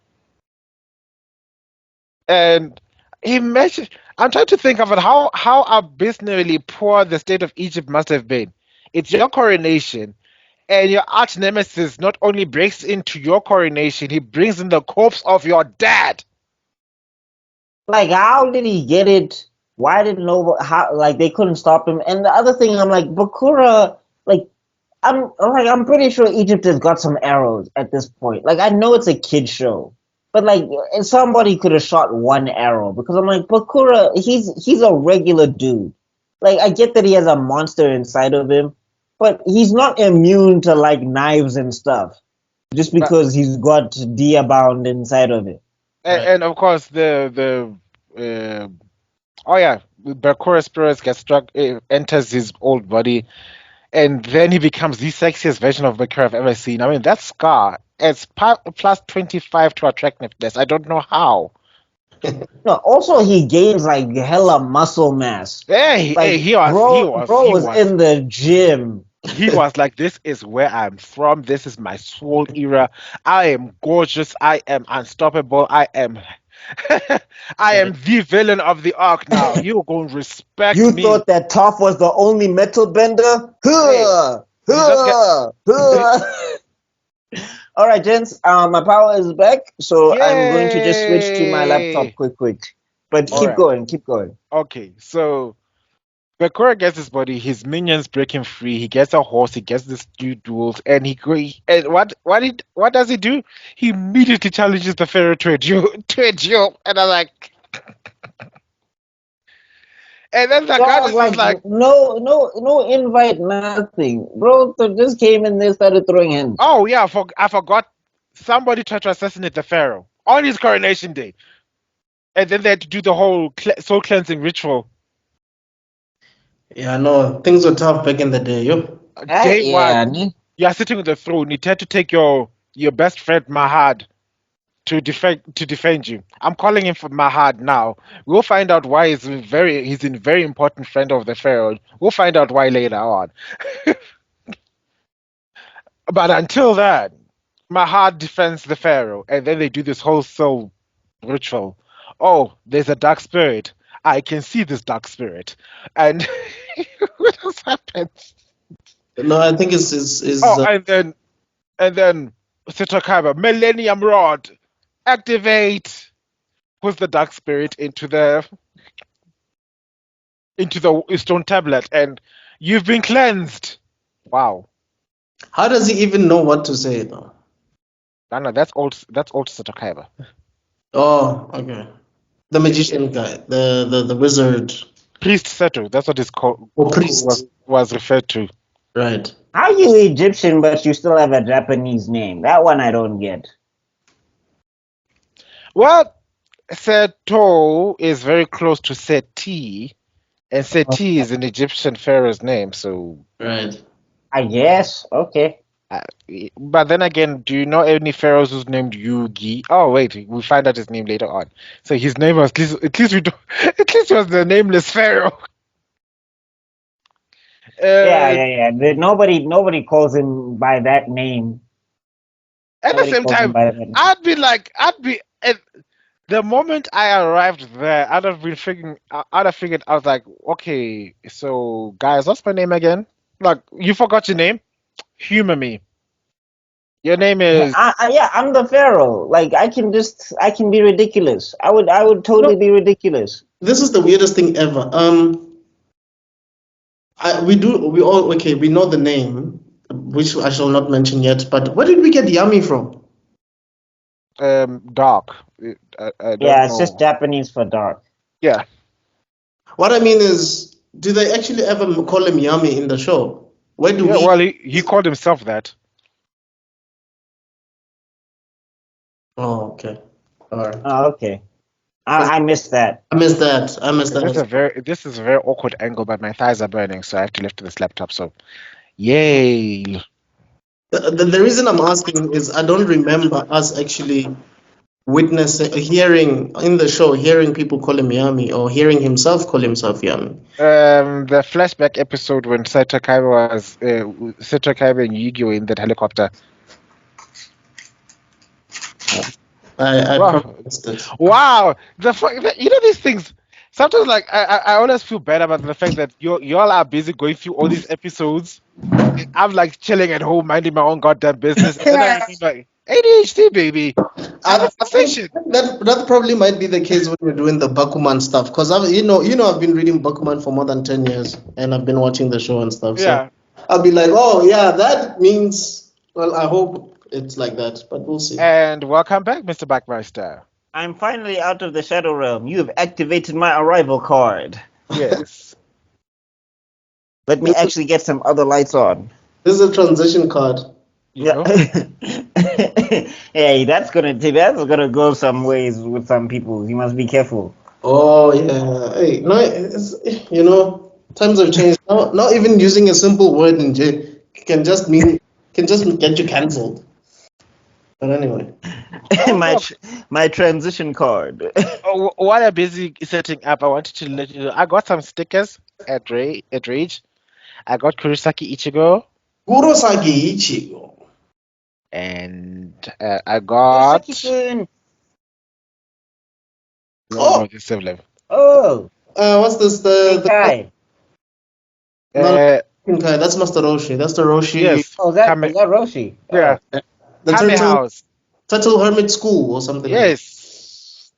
And imagine, I'm trying to think of it, how abysmally poor the state of Egypt must have been. It's your coronation, and your arch nemesis not only breaks into your coronation, he brings in the corpse of your dad. Like, how did he get it? Why didn't know how? Like, they couldn't stop him. And the other thing, I'm like, Bakura. Like, I'm pretty sure Egypt has got some arrows at this point. Like, I know it's a kid show, but like, somebody could have shot one arrow because I'm like, Bakura. He's a regular dude. Like, I get that he has a monster inside of him, but he's not immune to like knives and stuff just But because he's got Diabound inside of it. and of course the oh yeah, Bakura spirit gets struck, enters his old body, and then he becomes the sexiest version of Bakura I've ever seen. I mean, that scar it's plus 25 to attractiveness. I don't know how. No, also he gains like hella muscle mass. Hey, Like hey, he was, he was, bro he was was, in the gym. he was like, this is where I'm from. This is my swole era. I am gorgeous. I am unstoppable. I am, I am the villain of the arc now. You're going to respect You me. thought that Toph was the only metal bender? Hey, Huh, did you not get? huh, Did, huh. All right, gents. My power is back, so I'm going to just switch to my laptop yay! quick. But All keep right. going, keep going. Okay. So Bakura gets his body. His minions break him free. He gets a horse. He gets this duels, and and what does he do? He immediately challenges the pharaoh to a duel. To a duel, and I'm like, and then the So I guy was is just like, like, no invite, nothing, bro. So just came in there, started throwing hands. oh yeah, I forgot. Somebody tried to assassinate the pharaoh on his coronation day, and then they had to do the whole soul cleansing ritual. Yeah, no, things were tough back in the day, yo. Day Yeah, one, you are sitting on the throne. You had to take your best friend Mahad to defend you. I'm calling him for Mahad now. We'll find out why he's a very important friend of the pharaoh. We'll find out why later on. But until then, Mahad defends the pharaoh, and then they do this whole soul ritual. Oh, there's a dark spirit. I can see this dark spirit, and what else happens? No, I think it's Oh, and then Sitakaba Millennium Rod activate. Puts the dark spirit into the stone tablet, and you've been cleansed. Wow. how does he even know what to say though? No, no, that's old Satakaiba. Oh, okay. The magician guy, the wizard Priest Seto, that's what his or priest, was referred to. right? how you Egyptian but you still have a Japanese name? That one I don't get. Well, Seto is very close to Seti, and Seti is an Egyptian pharaoh's name. So, Right. I guess. Okay. uh, but then again, do you know any pharaohs who's named Yugi? Oh wait, we find out his name later on. So his name was at least we do, at least he was the nameless pharaoh. Yeah, Uh, yeah, yeah. Nobody calls him by that name. at the Nobody same calls him time, by that name. I'd be. The moment I arrived there, I'd have figured, I was like, okay, so guys, what's my name again? Like, you forgot your name? Humor me. Your name is, Yeah, I'm the pharaoh. Like I can be ridiculous. I would No, totally be ridiculous. this is the weirdest thing ever. We all okay. We know the name, which I shall not mention yet. But where did we get Yummy from? Dark. I Yeah, don't it's just know. Japanese for dark. Yeah. What I mean is, do they actually ever call him Yummy in the show? Where do Yeah, we? well, he called himself that. Oh, okay. All right. Oh, okay. I missed that. I missed that. I missed Okay, that. this is a very awkward angle, but my thighs are burning, so I have to lift this laptop. So, yay. The reason I'm asking is I don't remember us actually witnessing, hearing in the show, hearing people call him Yummy or hearing himself call himself Yummy. The flashback episode when Saito Kaiba and Yu-Gi were in that helicopter. I Wow. probably missed it. Wow, you know these things. Sometimes, like I always feel bad about the fact that y'all are busy going through all these episodes. I'm like chilling at home, minding my own goddamn business, and then I remember ADHD, baby. Have a I think fixation. that probably might be the case when you're doing the Bakuman stuff, because I've been reading Bakuman for more than 10 years, and I've been watching the show and stuff. So Yeah. I'll be like, oh yeah, that means. Well, I hope it's like that, but we'll see. And welcome back, Mr. BuckMeister. I'm finally out of the Shadow Realm. You have activated my arrival card. Yes. Let me actually get some other lights on. This is a transition card. You Yeah. know? Hey, that's gonna go some ways with some people. You must be careful. Oh yeah, hey, no, it's, Times have changed. Now even using a simple word in J can just get you cancelled. But anyway. Oh, my look. my transition card. Oh, while I'm busy setting up, I wanted to let you know I got some stickers at Rage. I got Kurisaki Ichigo, Kurosaki Ichigo. and I got. Saki-kun. No, Oh, this same level. Oh, what's this? The Kai. no, Uh, okay, that's Master Roshi. That's the Roshi, yes, Oh, Kame, is that Roshi? yeah, Oh, the Kame turtle House. hermit school or something like that. Yes.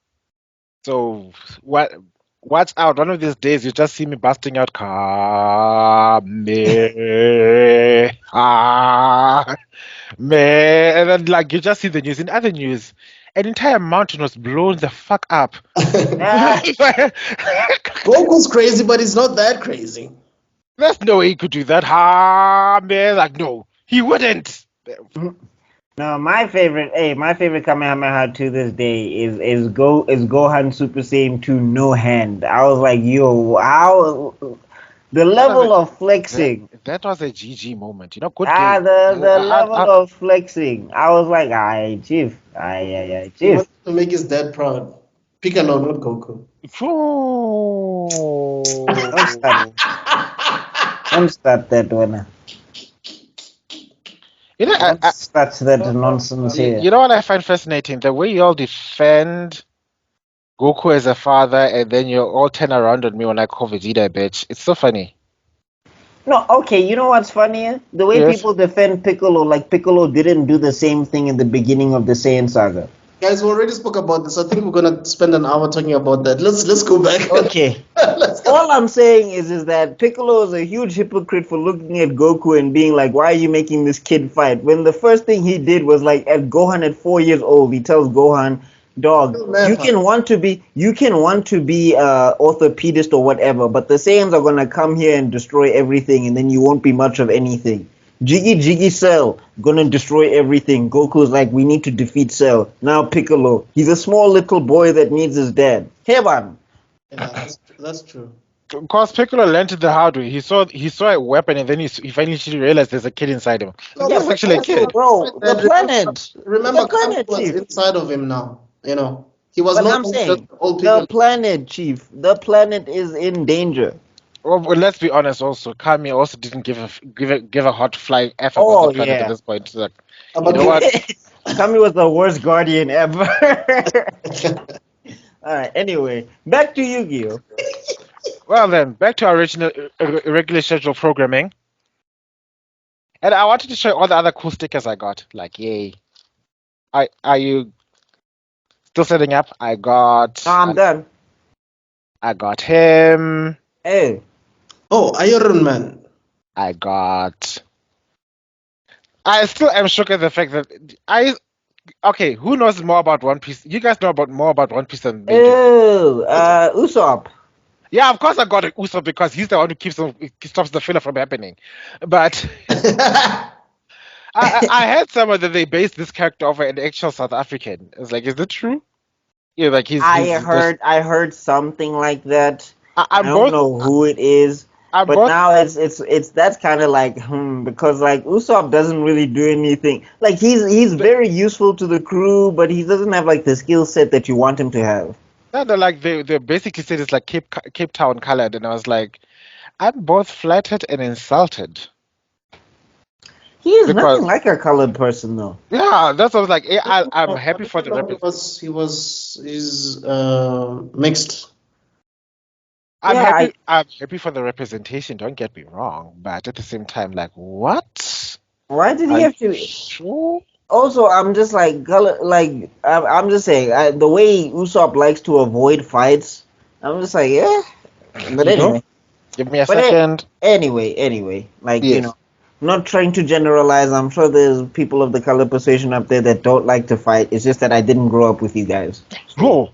So watch out. One of these days you just see me busting out Kame. Man, and then like you just see the news. In other news, an entire mountain was blown the fuck up. ah, Goku's crazy, but he's not that crazy. There's no way he could do that. Ha, man, like no, he wouldn't. no, my favorite Kamehameha to this day is Gohan Super Saiyan 2 no hand. I was like, yo, how the That was level of that, flexing. that was a GG moment. You know, good game. The level of flexing. I was like, aye, chief, aye, He chief. wanted to make his dad proud. Piccolo, not Goku. Don't start, Oh. don't start that one. You know, Don't start that nonsense here. you know what I find fascinating? The way you all defend Goku as a father, and then you all turn around on me when I call Vegeta a bitch. It's so funny. No, okay, you know what's funnier? The way Yes. people defend Piccolo, like Piccolo didn't do the same thing in the beginning of the Saiyan saga. Guys, we already spoke about this. I think we're gonna spend an hour talking about that. Let's go back. Okay. Let's go. All I'm saying is that Piccolo is a huge hypocrite for looking at Goku and being like, "Why are you making this kid fight?" When the first thing he did was like, at Gohan at 4 years old, he tells Gohan, "Dog, you can want to be orthopedist or whatever, but the Saiyans are gonna come here and destroy everything, and then you won't be much of anything." Jiggy Jiggy Cell gonna destroy everything. Goku's like, we need to defeat Cell. Now Piccolo, he's a small little boy that needs his dad. Hey man. Yeah, that's true. Because Piccolo learned it the hard way. He saw a weapon, and then he finally realized there's a kid inside him. No, Yeah, There's but actually a also, kid. bro, the planet. remember, The Kami planet, was Chief. inside of him now. You know, he was But not I'm just saying, old the Piccolo. planet, Chief. The planet is in danger. Well, let's be honest. Also, Kami also didn't give a hot flying f about the Oh, planet at yeah. this point. He's like, you But know what? Kami was the worst guardian ever. Alright, anyway, back to Yu-Gi-Oh! Well then, back to our original regular schedule programming. And I wanted to show you all the other cool stickers I got. Like, yay! Are you still setting up? No, I'm done. I got him. Hey, oh, Iron Man. I got. I still am shocked at the fact that I. Okay, who knows more about One Piece? You guys know more about One Piece than they do. oh, Usopp. Yeah, of course I got Usopp because he's the one who stops the filler from happening. But I heard somewhere that they based this character off an actual South African. It's like, is that true? Yeah, like I heard something like that. I I'm don't both. know who it is, I'm but both. now it's that's kind of like because like Usopp doesn't really do anything. Like he's very useful to the crew, but he doesn't have like the skill set that you want him to have. No, no, like they basically said it's like Cape Town colored, and I was like, I'm both flattered and insulted He is because nothing like a colored person though. yeah, that's what I was like. I'm happy for the He's mixed. Yeah, I'm happy for the representation. Don't get me wrong, but at the same time, like, what? why did Are he you have to? sure? Also, I'm just like I'm just saying the way Usopp likes to avoid fights. I'm just like yeah, but Mhm. anyway. Give me a But second. anyway, like Yes. not trying to generalize. I'm sure there's people of the color persuasion up there that don't like to fight. It's just that I didn't grow up with you guys. Oh,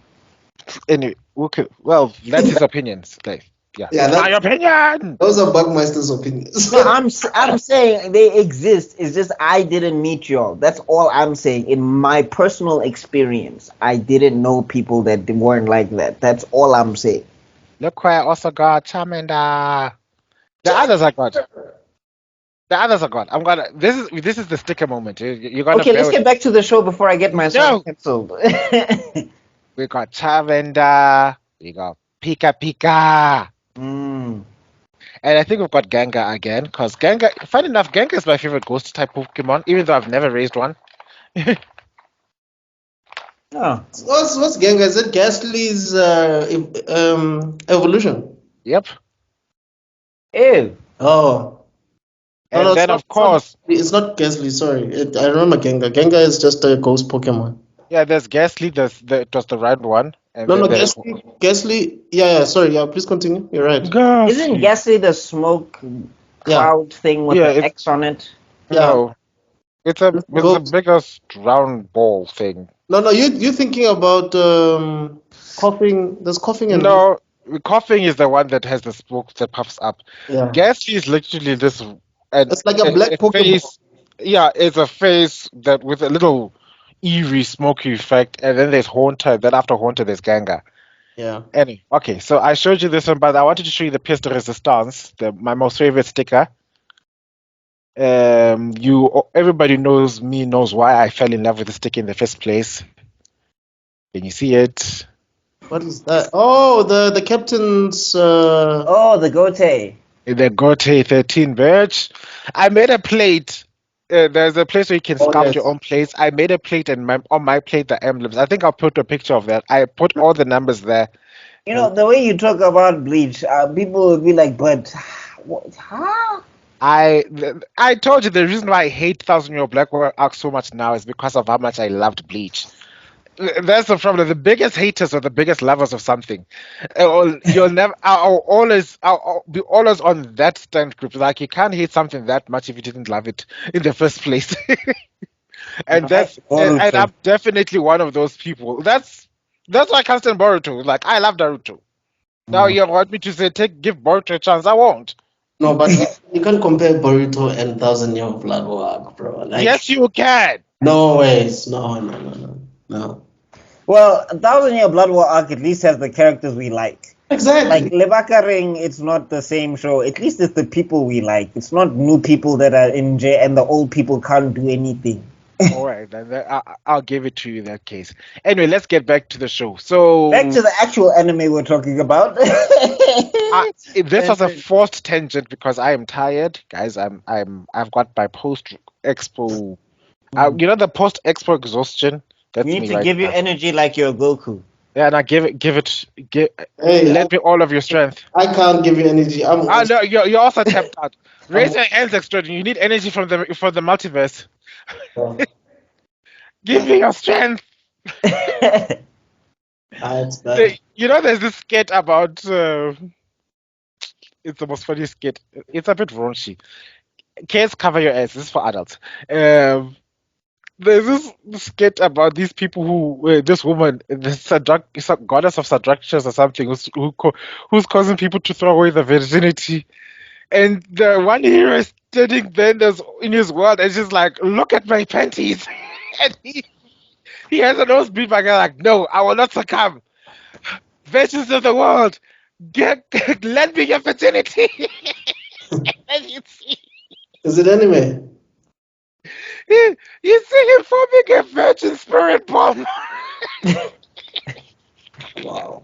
anyway, okay. Well, that's his opinions. Like, yeah, Yeah, it's my opinion. those are BuckMeister's opinions. No, I'm saying they exist. It's just I didn't meet y'all. That's all I'm saying. In my personal experience, I didn't know people that weren't like that. That's all I'm saying. Look where I also got Charmander. The others are good. The others are good. I'm gonna. This is the sticker moment. You're gonna Okay, bear let's with get back to the show before I get myself No, cancelled. we got Chavenda. We got Pika Pika. Mm. And I think we've got Gengar again, because Gengar, funny enough, Gengar is my favorite ghost type Pokemon, even though I've never raised one. Oh, What's Gengar? Is it Ghastly's evolution? Yep. ew. Oh. No, And it's then, not, of course, it's not Ghastly, sorry. I remember Gengar. Gengar is just a ghost Pokemon. yeah, there's Ghastly, it was the right one. And No, then no, there's Ghastly. Yeah, sorry. Yeah, please continue. You're right. Isn't Ghastly. Ghastly the smoke Yeah, cloud thing with Yeah, the it's, X on it? yeah. no, It's a it's the ghost. biggest round ball thing. No, you're thinking about coughing. There's coughing and No, coughing is the one that has the smoke that puffs up. yeah. Ghastly is literally this, and It's like a black a Pokemon. face. Yeah, it's a face that with a little eerie smoky effect, and then there's Haunter. Then after Haunter, there's Gengar. Yeah. Anyway, okay, so I showed you this one, but I wanted to show you the pièce de résistance, my most favorite sticker. Everybody knows why I fell in love with the sticker in the first place. Can you see it? What is that? Oh, the captain's. Oh, the Gote. The Gote 13 badge. I made a plate. There's a place where you can Oh sculpt yes. your own plates. I made a plate, and on my plate the emblems. I think I'll put a picture of that. I put all the numbers there. You know, the way you talk about Bleach, people would be like, but, what, huh? I told you the reason why I hate Thousand Year Black War arc so much now is because of how much I loved Bleach. That's the problem. The biggest haters are the biggest lovers of something. You'll never. I'll be always on that stand group. Like you can't hate something that much if you didn't love it in the first place. And I'm definitely one of those people. That's why I can't stand Boruto. Like I love Naruto. Now you want me to say give Boruto a chance? I won't. No, but you can't compare Burrito and Thousand Year of Blood War, bro. Like, Yes, you can. no ways. No. Well, 1,000 Year Blood War arc at least has the characters we like. Exactly. Like Lebaka Ring, it's not the same show. At least it's the people we like. It's not new people that are in jail and the old people can't do anything. All right, then I'll give it to you in that case. Anyway, let's get back to the show. So Back to the actual anime we're talking about. this was a forced tangent because I am tired, guys. I've got my post expo. You know the post expo exhaustion. That's You need me to right give you now. energy like your Goku. Yeah, now let me all of your strength. I can't give you energy. No, you're also tapped out. Raise your hands, Extrodin. You need energy from the multiverse. Give me your strength. It's bad. You know, there's this skit about. It's the most funny skit. It's a bit raunchy. Kids, cover your ass. This is for adults. There's this skit about these people who, this woman, this goddess of seductions or something, who's causing people to throw away their virginity. And the one hero is standing there in his world and she's like, look at my panties. And he has a nosebleed, but like, no, I will not succumb. Virgins of the world, lend me your virginity. And you see, Is it anime? you see him forming a virgin spirit bomb. Wow.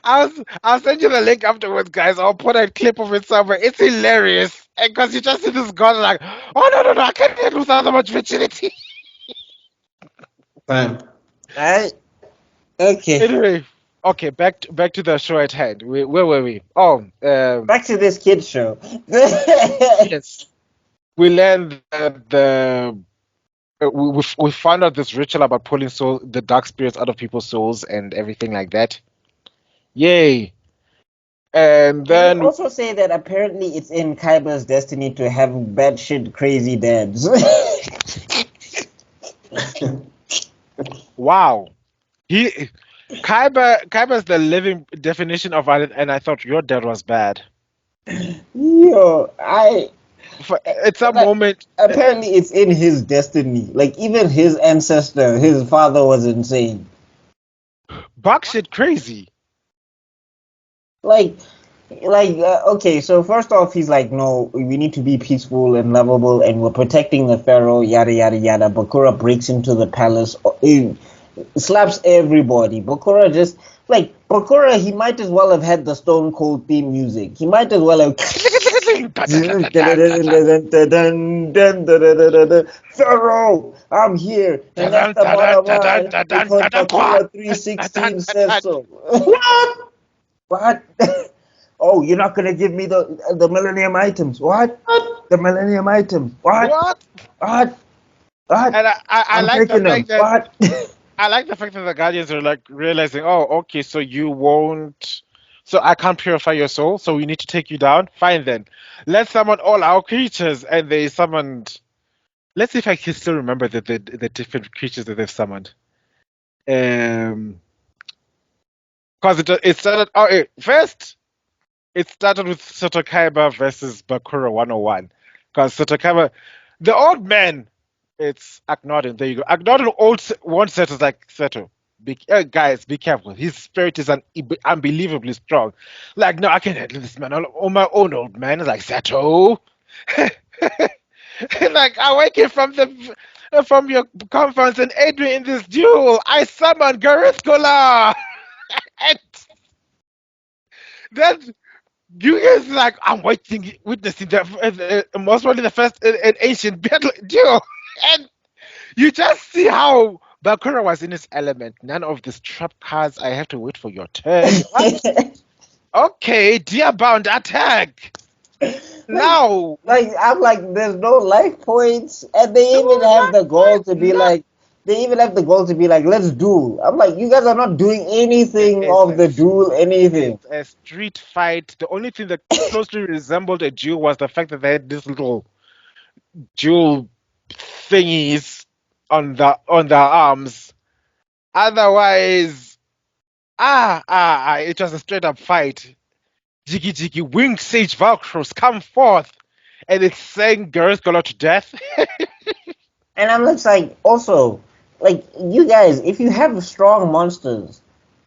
I'll send you the link afterwards, guys. I'll put a clip of it somewhere. It's hilarious. Because you just see this guy like, oh no, I can't lose that much virginity. Fine. Okay. Anyway, okay, back to the show at hand. Where were we? Oh, Back to this kid's show. yes. We learned that we found out this ritual about pulling the dark spirits out of people's souls and everything like that. Yay! And then They also say that apparently it's in Kaiba's destiny to have batshit crazy dads. wow, Kaiba's the living definition of violence, and I thought your dad was bad. Yo, It's a moment. Apparently it's in his destiny. Like even his ancestor, his father was insane. Buck shit crazy. Like Okay, so first off, he's like, no, we need to be peaceful and lovable, and we're protecting the pharaoh, yada yada yada. Bakura breaks into the palace, he slaps everybody. Bakura just Bakura, he might as well have had the Stone Cold theme music. He might as well have. Pharaoh, I'm here, and that's the bottom line because Bakura 316 says so. What? What? Oh, you're not gonna give me the Millennium items? What? The Millennium items? What? What? What? What? And I I'm like the taking them. fact that What? I like the fact that the Guardians are like realizing, oh, okay, so you won't, so I can't purify your soul, so we need to take you down. Fine then, let's summon all our creatures, and they summoned. Let's see if I can still remember the different creatures that they've summoned. Because it started. Oh, first it started with Sotokaiba versus Bakura 101. Because Sotokaiba, the old man, it's Aknodin. There you go. Aknodin one set is like Seto. Guys, be careful. His spirit is unbelievably strong. Like, no, I can handle this man on my own, old man. It's like, Seto. Like, awaken from your conference and aid me in this duel. I summon Garithkola. And then you guys like, I'm witnessing most probably the first an ancient battle duel, and you just see how Bakura was in his element. None of these trap cards. I have to wait for your turn. What? Okay, dear bound attack. Now, I'm like, there's no life points, and they even have the goal to be like, let's duel. I'm like, you guys are not doing anything of the duel, anything. It's a street fight. The only thing that closely resembled a duel was the fact that they had this little duel thingies on their arms. Otherwise, it was a straight up fight. Jiggy Jiggy, Wing Sage Valkyros, come forth! And it's saying girls go to death. And I'm just like, also, like, you guys, if you have strong monsters,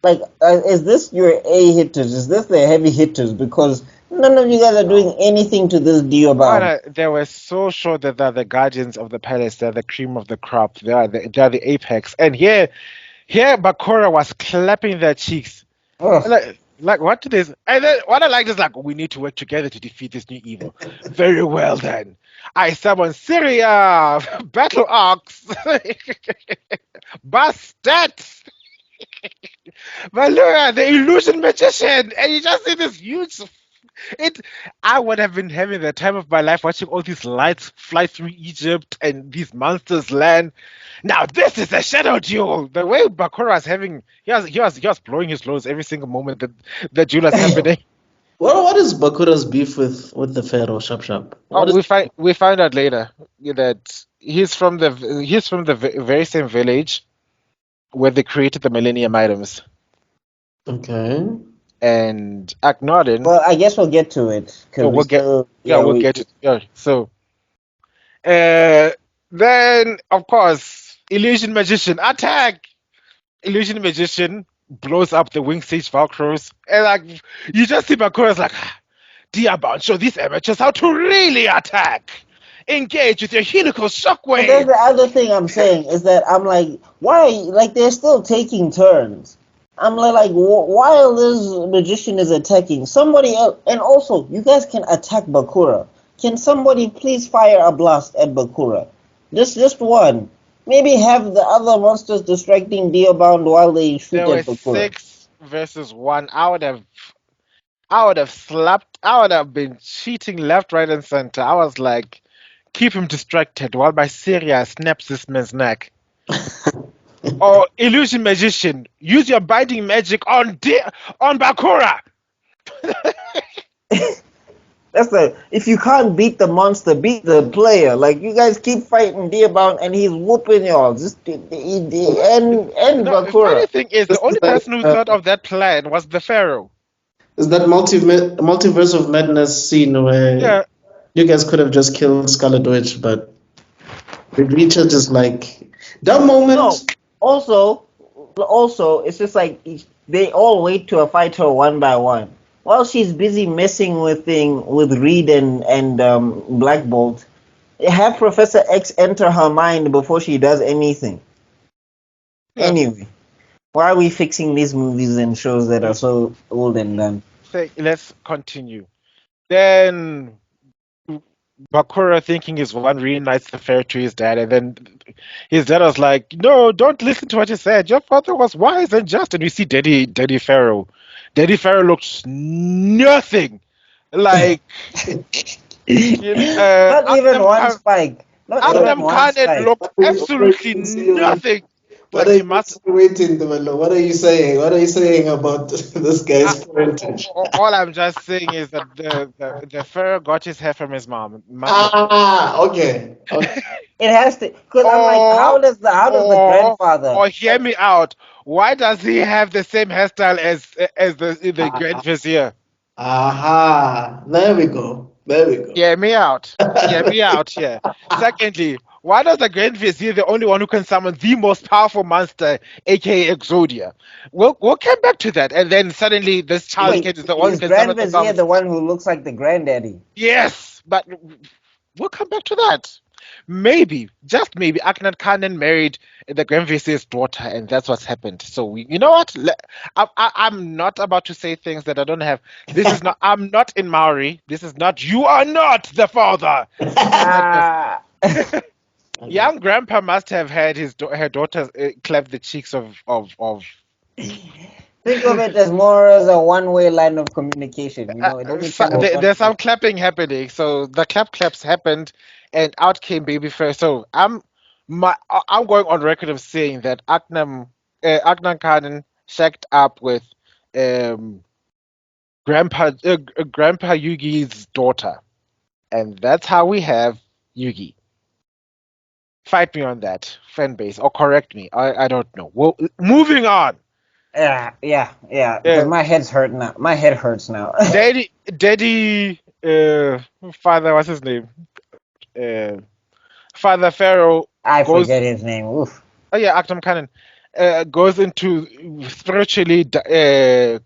like, is this your A hitters? Is this the heavy hitters? Because none of you guys are doing anything to this deal about. They were so sure that they're the guardians of the palace, they're the cream of the crop, they're the apex. And here Bakura was clapping their cheeks. Ugh. Like what did this? And then what I like is like, we need to work together to defeat this new evil. Very well then. I summon Syria, Battle Ox, Bastet, Valura, the illusion magician, and you just see this huge. It. I would have been having the time of my life watching all these lights fly through Egypt and these monsters land. Now this is a shadow duel. The way Bakura is having, he was blowing his loads every single moment that the duel is happening. Well, what is Bakura's beef with the Pharaoh? Sharp sharp. What is We find out later that he's from the very same village where they created the Millennium items. okay? And Aknodin. Well, I guess we'll get to it. We'll get it. Yeah. So, then of course, illusion magician attack. Illusion magician blows up the wing sage Valkyros, and like you just see Bakura's like, dear bound, show these amateurs how to really attack. Engage with your helical But shockwave. there's the other thing I'm saying is that I'm like, why? Like, they're still taking turns. I'm like, while this magician is attacking, somebody else, and also, you guys can attack Bakura. Can somebody please fire a blast at Bakura? Just one. Maybe have the other monsters distracting Deobound while they shoot There were at Bakura. 6 versus 1. I would have been cheating left, right, and center. I was like, keep him distracted while my Syria snaps this man's neck. Or illusion magician, use your binding magic on Bakura. If you can't beat the monster, beat the player. Like, you guys keep fighting Deobound and he's whooping y'all. Just end No, the funny Bakura. thing is, the only person who thought of that plan was the Pharaoh. Is that multiverse of madness scene where Yeah, you guys could have just killed Scarlet Witch, but the Reacher just like that moment. No. Also, it's just like they all wait to fight her one by one. while she's busy messing with Reed and Black Bolt, have Professor X enter her mind before she does anything. Yeah. Anyway, why are we fixing these movies and shows that are so old and done? Let's continue. Then Bakura thinking his one reunites the pharaoh to his dad, and then his dad was like, "No, don't listen to what he said. Your father was wise and just." And we see Daddy Pharaoh. Daddy Pharaoh looks nothing like Not even one spike. Not even Aknam one Khan spike. looked absolutely nothing What like are he you must. insinuating, Tebello? What are you saying? What are you saying about this guy's parentage? All I'm just saying is that the pharaoh got his hair from his mom. Okay. It has to, because I'm like, Or how does the grandfather? or hear me out. Why does he have the same hairstyle as the Grand Vizier? Aha. There we go. There we go. Hear me out. Hear me out here. Secondly, why does the Grand Vizier the only one who can summon the most powerful monster, aka Exodia? We'll come back to that, and then suddenly this child Wait, kid is the one who is can Grand summon the Vizier goblins. the one who looks like the granddaddy? Yes, but we'll come back to that. Maybe, just maybe, Akhenaten Khan married the Grand Vizier's daughter, and that's what's happened. So you know what? I'm not about to say things that I don't have. This is not. I'm not in Maori. This is not. You are not the father. Ah, Young grandpa must have had her daughter clap the cheeks of. think of it as more as a one-way line of communication. You know, it only travels one There's way. some clapping happening. So the claps happened, and out came baby first. So I'm going on record of saying that Aknan Khan shacked up with um Grandpa Yugi's daughter, and that's how we have Yugi. Fight me on that fan base, or correct me. I don't know. Well, moving on. Yeah. Because Uh, my head's hurt now. My head hurts now. Daddy, father, what's his name? Uh, Father Pharaoh I goes. forget his name. Oof. Oh yeah, Actum Cannon goes into spiritually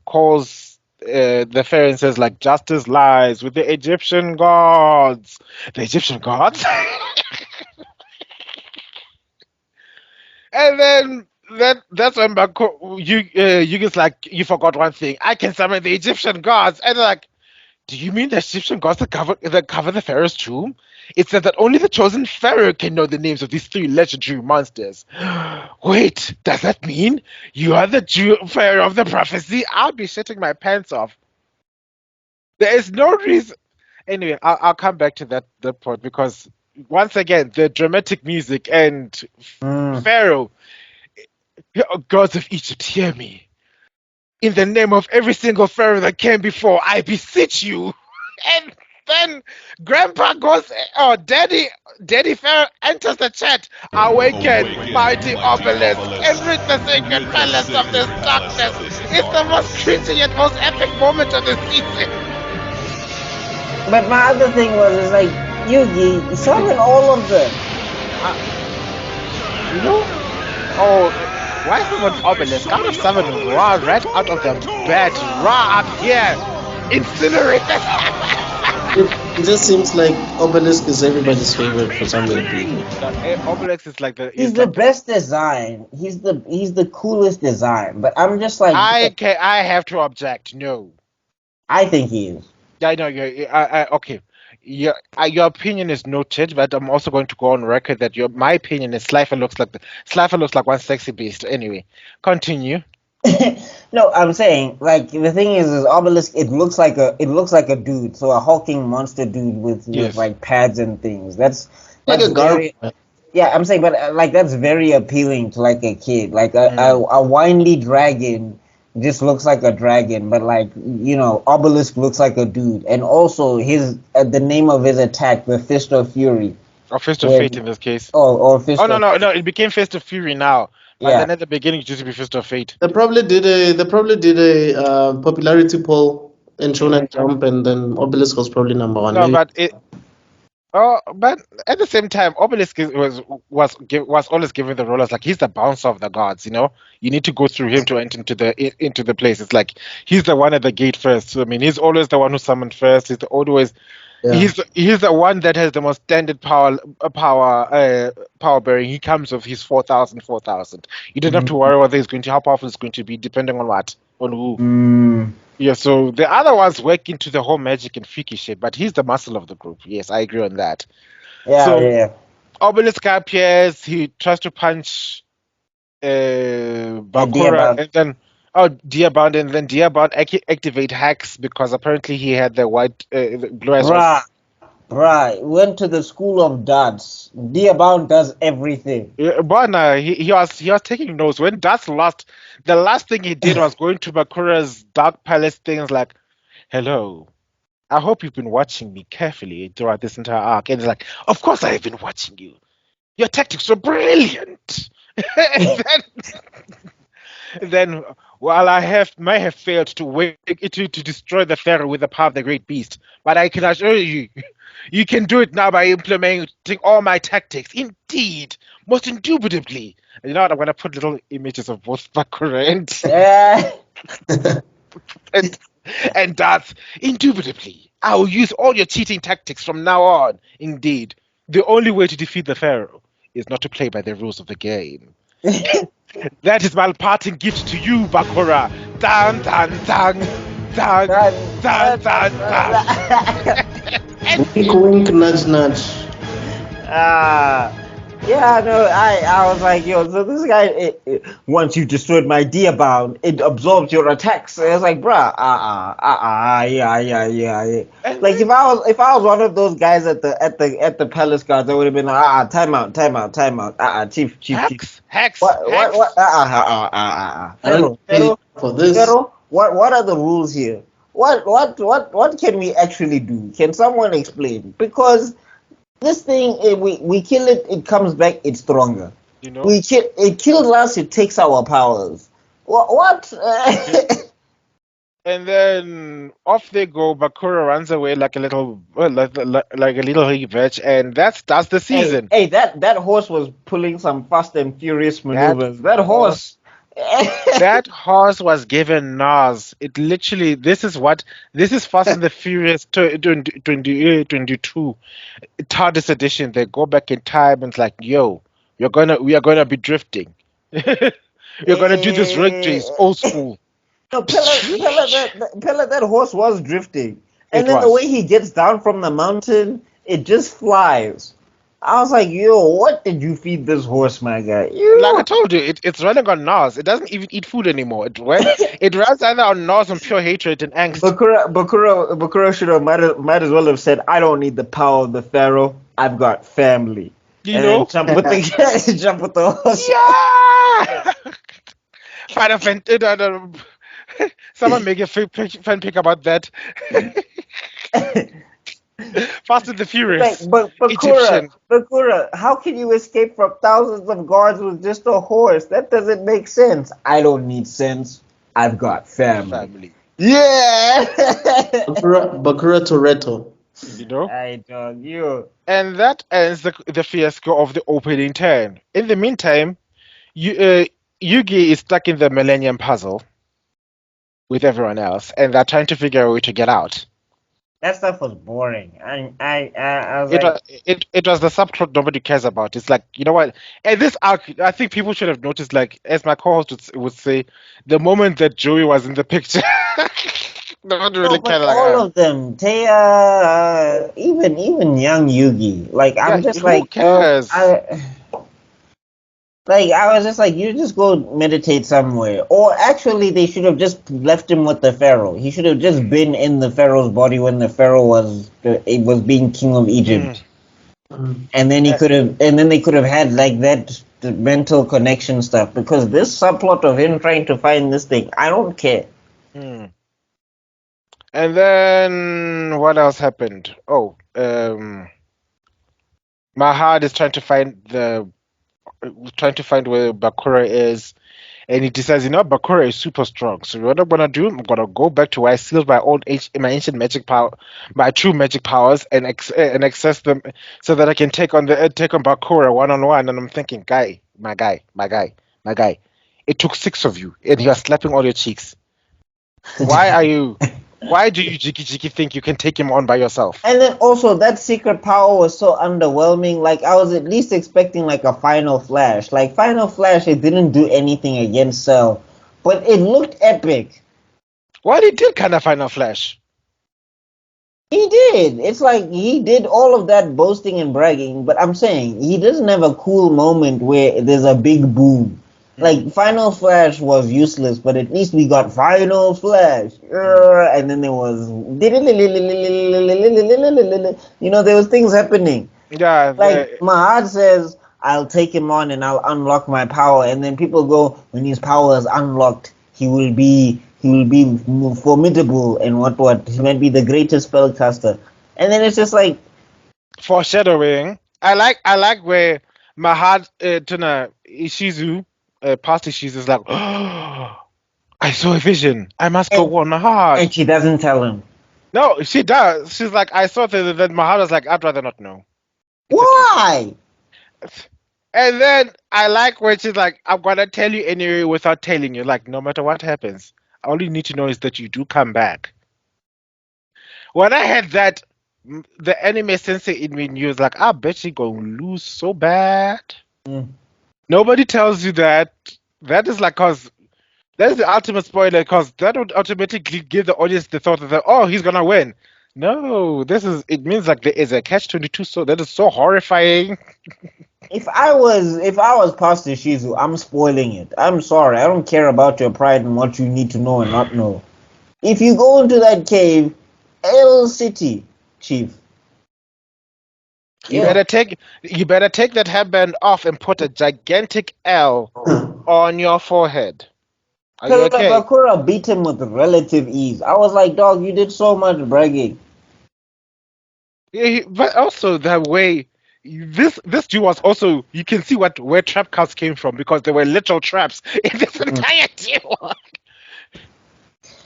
calls the Pharaoh and says like justice lies with the Egyptian gods. The Egyptian gods, and then that's when Yugi's like, you forgot one thing. I can summon the Egyptian gods, and they're like, do you mean the Egyptian gods that cover the Pharaoh's tomb? It said that only the chosen Pharaoh can know the names of these three legendary monsters. Wait, does that mean you are the Pharaoh of the prophecy? I'll be shitting my pants off. There is no reason. Anyway, I'll come back to that point because once again, the dramatic music and Mm. Pharaoh, gods of Egypt, hear me. In the name of every single pharaoh that came before, I beseech you. And then Grandpa goes, oh, Daddy Pharaoh enters the chat. Awaken, mighty obelisk, and rid the sacred palace of this darkness. It's the most cringy yet most epic moment of the season. But my other thing was, like, Yugi, summon all of them. You know? Oh, why summon obelisk? Out of summon Ra right out of the bed. Ra up here. Incinerate that. It just seems like Obelisk is everybody's favorite for some reason. Obelix is like He's the best design. He's the coolest design. But I'm just like, I have to object. No, I think he is. I know you. Okay. Your opinion is noted, but I'm also going to go on record that my opinion is Slifer looks like one sexy beast. Anyway, continue. No, I'm saying, like, the thing is Obelisk. It looks like a dude, so a hulking monster dude with like pads and things. That's Like a very, gargoyle. yeah. I'm saying, but like that's very appealing to like a kid. Like a wily dragon just looks like a dragon, but like Obelisk looks like a dude, and also his the name of his attack, the Fist of Fury. Or Fist of Fate in this case. Or Fist. Oh no! It became Fist of Fury now. But Yeah. then at the beginning, it used to be Fist of Fate. They probably did a popularity poll in Shonen Jump, and then Obelisk was probably number one. No, Maybe. but Oh, but at the same time, Obelisk was always given the role as like he's the bouncer of the gods. You need to go through him to enter into the place. It's like he's the one at the gate first. So, I mean, he's always the one who summoned first. Yeah. He's the one that has the most standard power bearing. He comes with his 4,000. You don't have to worry whether he's going to how powerful it's going to be, depending on who. Mm, Yeah, so the other ones work into the whole magic and freaky shit, but he's the muscle of the group. Yes, I agree on that. yeah, So yeah. Obelisk appears, he tries to punch Idea Bakura, about and then Diabound, and then Diabound activate hacks because apparently he had the white, the blue eyes white. bruh, bruh. Went to the school of darts. Dearbound does everything. But he was taking notes when Dust lost. The last thing he did was going to Bakura's Dark Palace things like, "Hello, I hope you've been watching me carefully throughout this entire arc." And he's like, "Of course I have been watching you. Your tactics were brilliant." And then, while may have failed to destroy the Pharaoh with the power of the Great Beast, but I can assure you, you can do it now by implementing all my tactics. Indeed, most indubitably. You know what? I'm gonna put little images of both Bakura Yeah. and, and Darth. Indubitably, I will use all your cheating tactics from now on. Indeed, the only way to defeat the Pharaoh is not to play by the rules of the game. That is my parting gift to you, Bakura. Dun dun dun dun dun dun dun. Wink, wink, nudge, nudge. Yeah, no, I was like, yo, so this guy, once you destroyed my Dearbound, it absorbs your attacks. I was like, bruh, yeah. And Like then, if I was one of those guys at the palace guards, I would have been like, time out, chief. What, I don't pay Pharaoh, for this. what are the rules here? What can we actually do? Can someone explain? Because this thing, we kill it, it comes back, it's stronger. you know, It kills us, it takes our powers. What? and then off they go. Bakura runs away like a little, well, like a little veg, and that's the Hey, season. hey, that horse was pulling some fast and furious maneuvers. That horse- horse. That horse was given Nas. It literally, this is Fast and the Furious 22, TARDIS edition. They go back in time and it's like, yo, we are gonna be drifting. You're gonna do this rig chase, old school. No, Pella, that horse was drifting. And It then the was. way he gets down from the mountain, it just flies. I was like, yo, what did you feed this horse, my guy? Like I told you, it's running on Nas. It doesn't even eat food anymore. It runs either on Nas and pure hatred and angst. Bakura should have might as well have said, I don't need the power of the Pharaoh. I've got family. You And know? then jump with the jump with the horse. Yeah! Final Fantasy. Someone make a fan pick about that. Fast and the Furious. Like, but Egyptian. Bakura, how can you escape from thousands of guards with just a horse? That doesn't make sense. I don't need sense. I've got family. Yeah. Bakura Toretto. You know? I dog you. And that ends the fiasco of the opening turn. In the meantime, Yugi is stuck in the Millennium Puzzle with everyone else, and they're trying to figure out a way to get out. That stuff was boring. I was It like, was it was the subplot nobody cares about. It's like, you know what? And this arc, I think people should have noticed, like, as my co-host would say, the moment that Joey was in the picture, no one really no, but cared. all of them, Taya, even young Yugi. Like I'm Yeah, just who like, cares? I was just like, you just go meditate somewhere. Or actually, they should have just left him with the Pharaoh. He should have just been in the Pharaoh's body when the Pharaoh was being king of Egypt. And then they could have had like the mental connection stuff. Because this subplot of him trying to find this thing, I don't care. Hmm. And then what else happened? Oh, Mahad is trying to find trying to find where Bakura is, and he decides, Bakura is super strong. So what I'm gonna do, I'm gonna go back to where I sealed my ancient magic power, my true magic powers, and access them so that I can take on Bakura one on one. And I'm thinking, my guy, it took 6 of you, and you are slapping all your cheeks. Why are you? Why do you jiggy think you can take him on by yourself? And then also that secret power was so underwhelming. Like I was at least expecting like a Final Flash. Like Final Flash, it didn't do anything against Cell, but it looked epic. Well, he did kind of Final Flash. He did. It's like he did all of that boasting and bragging, but I'm saying he doesn't have a cool moment where there's a big boom. Like Final Flash was useless, but at least we got Final Flash, and then there was, there was things happening. Yeah, Like Mahad says, "I'll take him on and I'll unlock my power," and then people go, "When his power is unlocked, he will be formidable and what? He might be the greatest spellcaster." And then it's just like, foreshadowing. I like where Mahad Tuna Ishizu, past Ishizu, is like, oh, I saw a vision. I must go warn Mahad. and she doesn't tell him. No, she does. She's like, I saw that. Then Mahad was like, I'd rather not know. Why? And then I like when she's like, I'm gonna tell you anyway without telling you. Like, no matter what happens, all you need to know is that you do come back. When I had that, the anime sensei in me knew, was like, I bet she gonna lose so bad. Nobody tells you that. That is like, cause that's the ultimate spoiler, because that would automatically give the audience the thought that, oh, he's gonna win. No, it means like there is a catch-22, so that is so horrifying. If I was past Ishizu, I'm spoiling it. I'm sorry. I don't care about your pride and what you need to know and not know. If you go into that cave, L City, Chief. You better take that headband off and put a gigantic L on your forehead. Are you okay? Bakura beat him with relative ease. I was like, dog, you did so much bragging. Yeah, but also the way this duel was also, you can see where trap cards came from, because there were literal traps in this entire duel.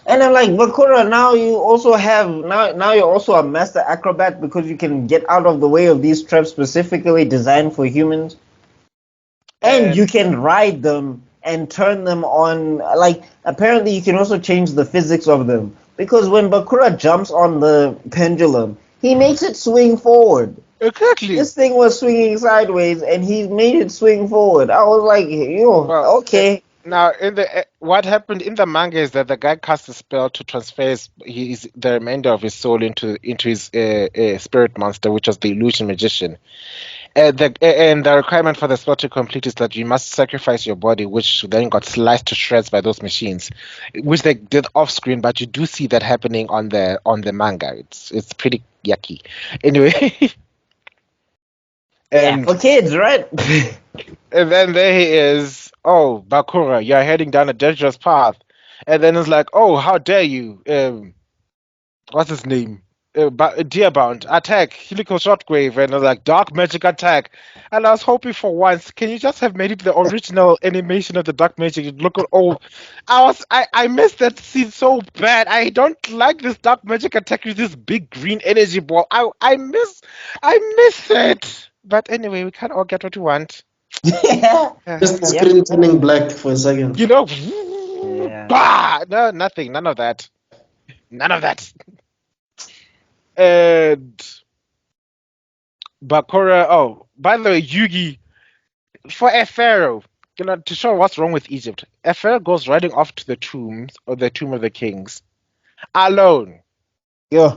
And I'm like, Bakura, now you also have now you're also a master acrobat because you can get out of the way of these traps specifically designed for humans. And you can ride them and turn them on. Like, apparently you can also change the physics of them. Because when Bakura jumps on the pendulum, he makes it swing forward. Exactly. This thing was swinging sideways, and he made it swing forward. I was like, okay. Now, what happened in the manga is that the guy cast a spell to transfer the remainder of his soul into his spirit monster, which was the illusion magician. And the requirement for the spell to complete is that you must sacrifice your body, which then got sliced to shreds by those machines, which they did off screen. But you do see that happening on the manga. It's pretty yucky. Anyway. Yeah, for kids, right? And then there he is. Oh, Bakura, you're heading down a dangerous path. And then it's like, oh, how dare you? What's his name? Deerbound, attack, helical shockwave, and I was like, dark magic attack. And I was hoping for once, can you just have made it the original animation of the dark magic? It looked old. I missed that scene so bad. I don't like this dark magic attack with this big green energy ball. I miss it. But anyway, we can't all get what we want. Just the screen turning black for a second. No, nothing, none of that. None of that. And Bakura, oh, by the way, Yugi, for a pharaoh, to show what's wrong with Egypt, a pharaoh goes riding off to the tomb of the kings, alone. Yeah.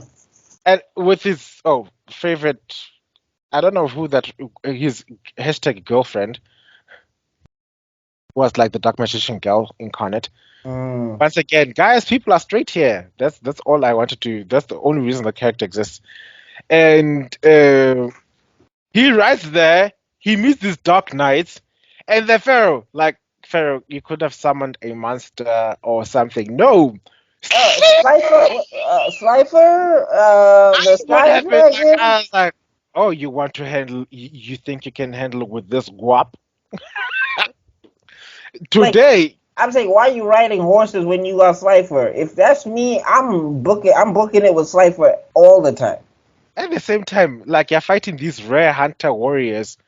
And with his favorite, I don't know who that, his hashtag girlfriend was, like the dark magician girl incarnate. Once again, guys, people are straight here. That's all I wanted to. That's the only reason the character exists. And he rides there. He meets these dark knights, and the pharaoh, you could have summoned a monster or something. No. Slifer, the Slifer. I was like, oh, you want to handle? You think you can handle with this guap? Today, I'm saying, why are you riding horses when you got Slifer? If that's me, I'm booking it with Slifer all the time. at the same time, like you're fighting these rare hunter warriors,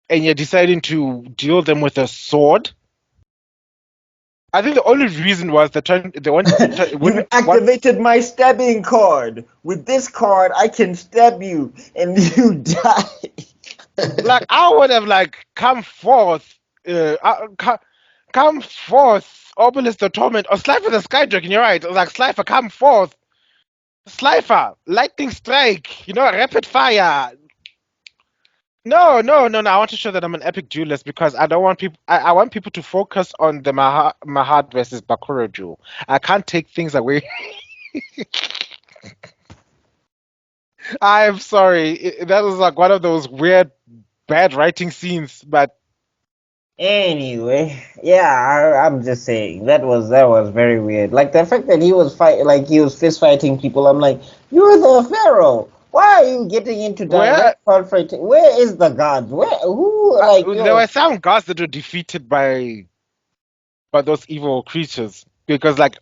and you're deciding to deal them with a sword. I think the only reason was they You activated my stabbing card. With this card, I can stab you and you die. like I would have like come forth, come forth, Obelisk the Torment, or Slifer the Sky Dragon. You're right. Like Slifer, come forth, Slifer, lightning strike. Rapid fire. No. I want to show that I'm an epic duelist because I don't want people. I want people to focus on the Mahad versus Bakura duel. I can't take things away. I'm sorry. That was like one of those weird, bad writing scenes. But Anyway, yeah, I'm just saying that was very weird. Like the fact that he was fist fighting people. I'm like, you're the pharaoh. Why are you getting into direct confrontation? Where is the gods? There were some gods that were defeated by those evil creatures because, like,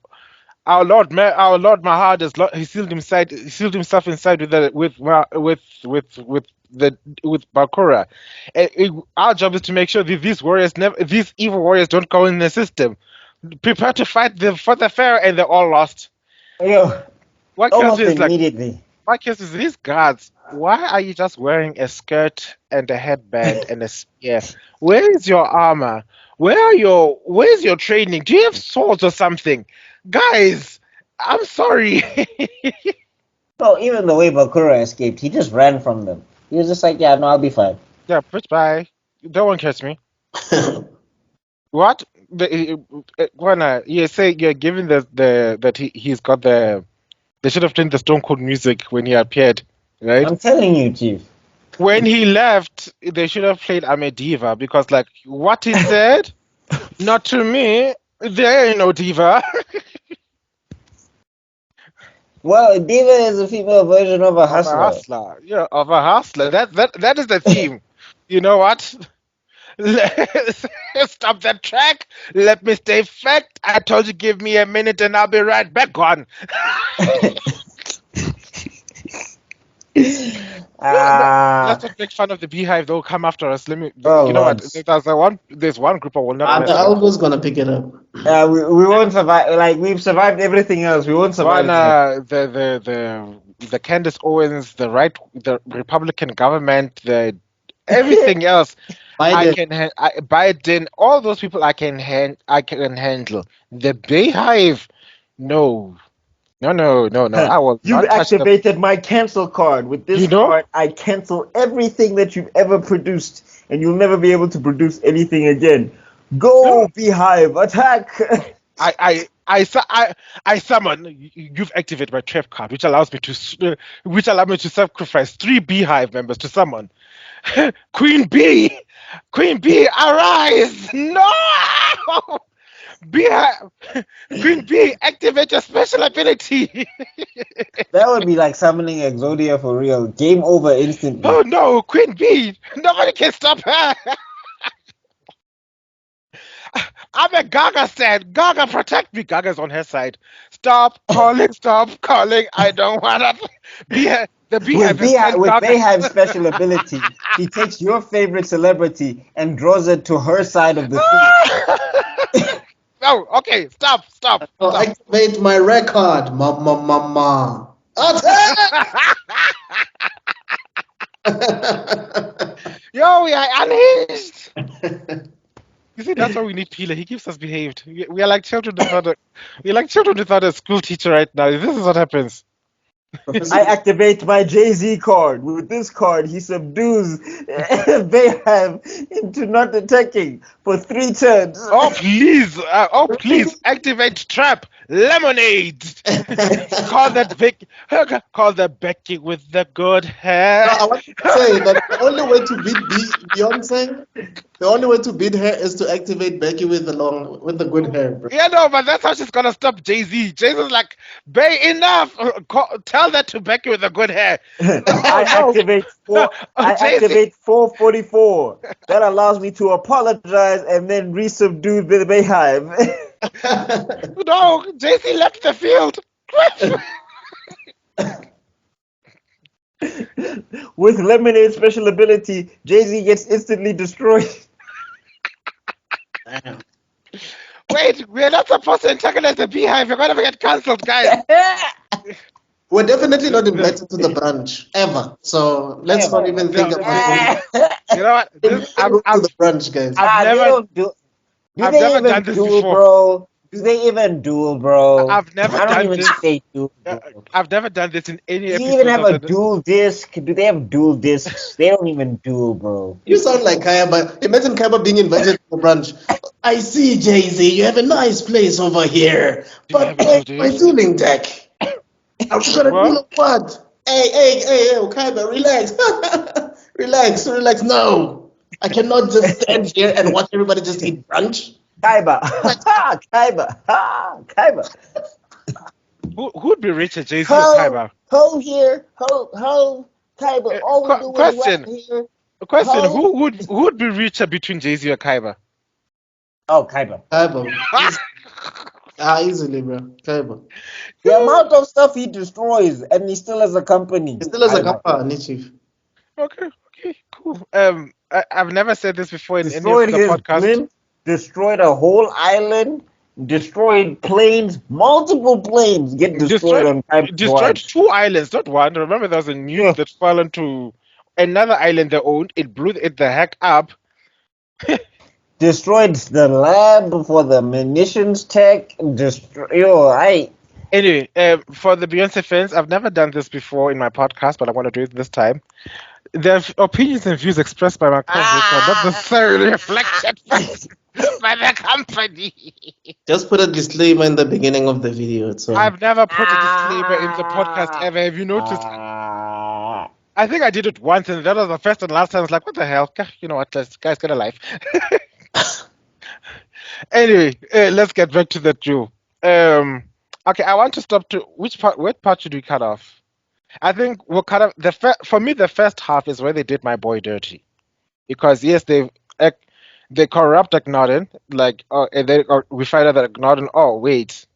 our Lord Mahad he sealed himself inside with Bakura. Our job is to make sure that these evil warriors don't go in the system. Prepare to fight for the Pharaoh, and they're all lost. Yo, What almost kills me is immediately. my case is these guards. Why are you just wearing a skirt and a headband and a spear? Where is your armor? Where's your training? Do you have swords or something? Guys, I'm sorry. So even the way Bakura escaped, he just ran from them. He was just like, yeah, no, I'll be fine. Yeah, bye. No one catch me. What? When you say you're giving that he's got they should have played the Stone Cold music when he appeared, right? I'm telling you, Chief. When he left, they should have played I'm a Diva because, like, what he said, not to me, there ain't no diva. Well, a diva is a female version of a Of a hustler. hustler. Yeah, of a hustler. That is the theme. You know what? Stop that track. Let me stay fact. I told you give me a minute and I'll be right back on. Let's not make fun of the beehive. They'll come after us. You know what? There's one group I will not The algo's gonna pick it up. We won't survive. Like, we've survived everything else. We won't survive. The Candace Owens, the Republican government, everything else. Biden, all those people I can handle. The beehive, no. I will You've not touch activated my cancel card. With this card, I cancel everything that you've ever produced, and you'll never be able to produce anything again. Go, beehive, attack! I summon. You've activated my trap card, which allows me to sacrifice 3 beehive members to summon. Queen Bee, arise! No! Queen Bee, activate your special ability. That would be like summoning Exodia for real. Game over instantly. Oh no, Queen Bee! Nobody can stop her. I'm a Gaga stan. Gaga, protect me. Gaga's on her side. Stop calling. I don't want to be the Beehive. With Beehive's special ability, he takes your favorite celebrity and draws it to her side of the field. Oh, okay. Stop. I'll activate my record. Ma. Attack! Yo, we are unhinged. You see, that's why we need Peeler. He keeps us behaved. We are like children without a school teacher right now. This is what happens. I activate my Jay-Z card. With this card, he subdues Beehive into not attacking for 3 turns. Oh, please. Activate trap. lemonade. Call that Vic. Call that Becky with the good hair. No, I want to say that the only way to beat Beyonce, the only way to beat her is to activate Becky with the good hair, bro. Yeah, no, but that's how she's gonna stop Jay-Z. Jay-Z's like, Bay, enough. Tell that to Becky with the good hair. I no. activate I Jay-Z. activate 444. That allows me to apologize and then resubdue the Bayhive. No, Jay-Z left the field. With Lemonade special ability, Jay-Z gets instantly destroyed. Damn. Wait, we're not supposed to antagonize the Beehive. You're gonna get cancelled, guys. We're definitely not invited to the brunch ever. So let's not even think about going You know what? to the brunch, guys. I've They never- don't do I've they never even done this duel, before. bro? Do they even duel, bro? I've never I don't done even this. think they duel. bro. I've never done this in any Do episode. you even have of a dual disc? Do they have dual discs? They don't even duel, bro. You sound like Kayaba. Imagine Kayaba being invited to the brunch. I see, Jay-Z, you have a nice place over here. But where's my dueling deck? I'm gonna What? duel what? Hey, Kayaba, relax. relax. No. I cannot just stand here and watch everybody just eat brunch. Kaiba. Kaiba. Who'd be richer, Jay-Z or Kaiba? Ho here. Ho. Kaiba. All we do is Question. rap here. Question: Ho. who'd be richer between Jay-Z or Kaiba? Oh, Kaiba. Kayaba. Easily, bro. Kayaba. The amount of stuff he destroys and he still has a company. He still has a Kaiba. kappa, Chief. Okay, cool. I've never said this before in any Destroyed of the his podcasts. blimp, destroyed a whole island, destroyed planes, multiple planes get destroyed on Kaiba's Destroyed watch. 2 islands, not one. Remember, there was a nuke Yeah. that fell onto another island they owned. It blew it the heck up. Destroyed the lab for the munitions tech. Anyway, for the Beyonce fans, I've never done this before in my podcast, but I want to do it this time. The opinions and views expressed by my co-hosts are not necessarily reflected by the company. Just put a disclaimer in the beginning of the video. So I've never put a disclaimer in the podcast ever. Have you noticed? I think I did it once, and that was the first and last time. I was like, what the hell? You know what? This guy's got a life. Anyway, let's get back to the duel. Okay, I want to stop to which part? What part should we cut off? I think we'll cut off for me. The first half is where they did my boy dirty, because yes, they corrupt Akhenaten, and then we find out that Akhenaten. Oh wait,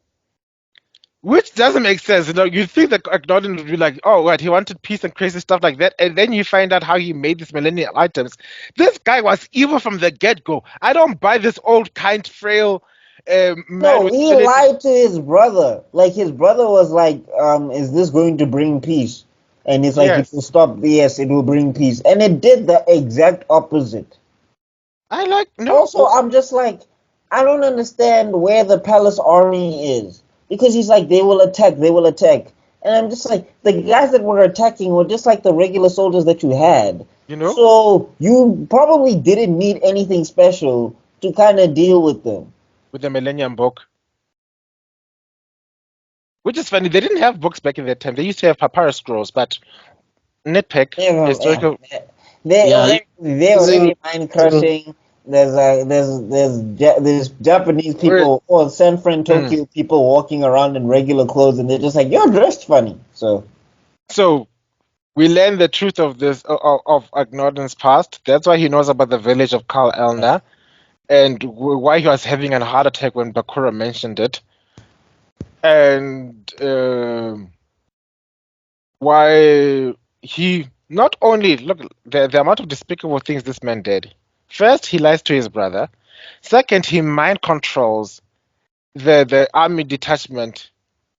which doesn't make sense. You know, you think that Akhenaten would be like, oh, what, he wanted peace and crazy stuff like that, and then you find out how he made these millennial items. This guy was evil from the get-go. I don't buy this old, kind, frail man. No, he lied to his brother. Like, his brother was like, is this going to bring peace? And it's like, Yes. if you stop, yes, it will bring peace. And it did the exact opposite. Also, I'm just like, I don't understand where the palace army is. Because he's like, they will attack. And I'm just like, the guys that were attacking were just like the regular soldiers that you had. You know? So you probably didn't need anything special to kind of deal with them. With the Millennium Book. Which is funny, they didn't have books back in that time. They used to have papyrus scrolls, but nitpick, historical. They're really mind crushing. There's Japanese people or San Fran Tokyo people walking around in regular clothes, and they're just like, you're dressed funny. So we learn the truth of this of Akhenaten's past. That's why he knows about the village of Kal Elna, and why he was having a heart attack when Bakura mentioned it, and why he not only look the amount of despicable things this man did. First, he lies to his brother. Second, he mind controls the army detachment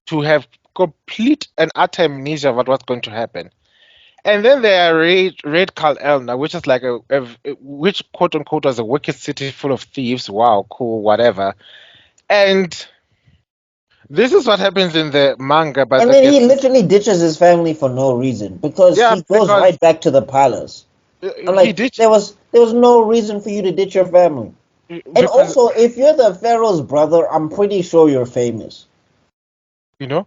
to have complete and utter amnesia of what's going to happen. And then they are raid Kal Elna, which is like which quote unquote was a wicked city full of thieves. Wow, cool, whatever. And this is what happens in the manga. But and then he literally ditches his family for no reason because he goes right back to the palace. I'm like, there was no reason for you to ditch your family. And also, if you're the pharaoh's brother, I'm pretty sure you're famous. You know,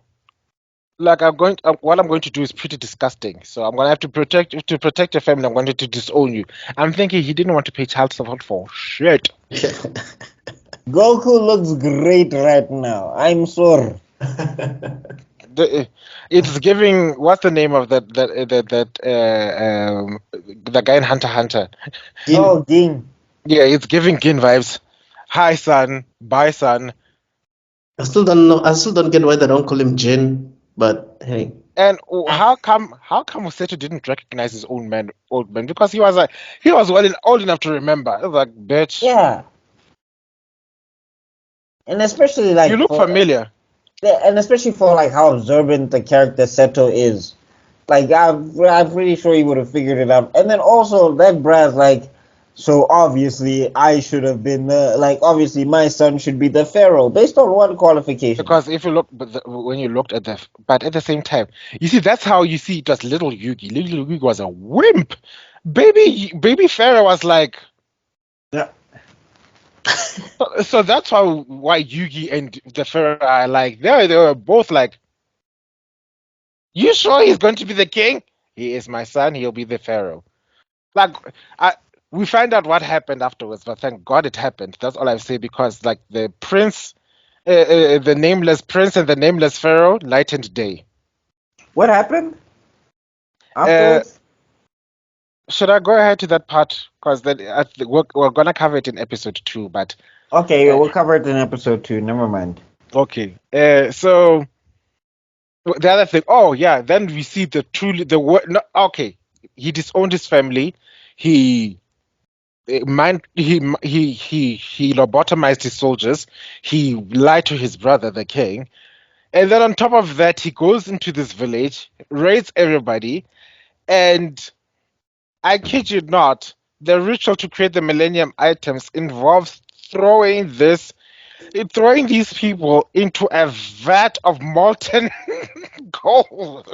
like what I'm going to do is pretty disgusting. So I'm gonna have to protect your family. I'm going to disown you. I'm thinking he didn't want to pay child support for shit. Goku looks great right now. I'm sorry. It's giving. What's the name of the guy in Hunter x Hunter? Oh, Ging. Yeah, it's giving Gin vibes. Hi, son. Bye, son. I still don't know. I still don't get why they don't call him Jin. But hey, And how come Useto didn't recognize his old man? Because he was old enough to remember. I was like, bitch, Yeah. And especially like you look familiar. and especially for like how observant the character Seto is. Like I'm pretty sure he would have figured it out. And then also that Brad's like, so obviously I should have been obviously my son should be the pharaoh based on one qualification. Because if you look, when you looked at but at the same time, you see that's how you see it was little Yugi. Little Yugi was a wimp. Baby Pharaoh was like. Yeah. So that's why Yugi and the Pharaoh are like they were both like, you sure he's going to be the king? He is my son. He'll be the Pharaoh. Like we find out what happened afterwards, but thank God it happened. That's all I say because like the prince, the nameless prince and the nameless Pharaoh lightened day. What happened? Afterwards? Should I go ahead to that part? Because then we're gonna cover it in episode 2. But Okay, we'll cover it in episode 2. Never mind. okay. So the other thing. Oh yeah. Then we see no, okay. He disowned his family. He he lobotomized his soldiers. He lied to his brother, the king. And then on top of that, he goes into this village, raids everybody, and I kid you not, the ritual to create the Millennium items involves throwing these people into a vat of molten gold.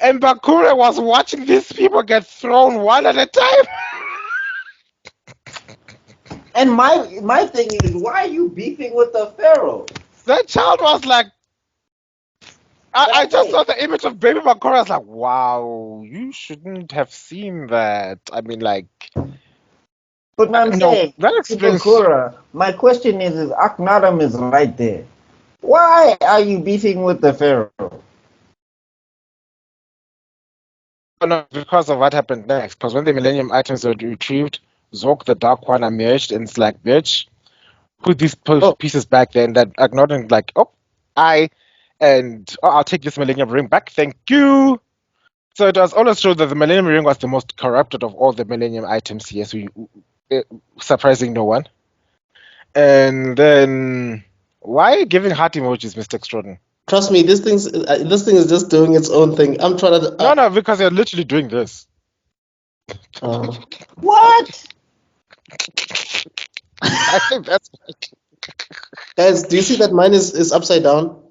And Bakura was watching these people get thrown one at a time. And my thing is, why are you beefing with the pharaoh? That child was like, I just saw the image of baby Bakura. I was like, wow, you shouldn't have seen that. I mean, like, But I'm saying, that explains. Bakura, my question is Akhenaten is right there. Why are you beefing with the pharaoh? No, because of what happened next. Because when the Millennium items were retrieved, Zork the Dark One emerged, and it's like, bitch, put these pieces back there. And that Akhenaten like, I'll take this Millennium Ring back. Thank you. So it was always true that the Millennium Ring was the most corrupted of all the Millennium items. Yes, surprising no one. And then why giving heart emojis, Mr. Extrodin? trust me, this thing is just doing its own thing. I'm trying to. No, because you're literally doing this. What? I think that's. Guys, do you see that mine is upside down?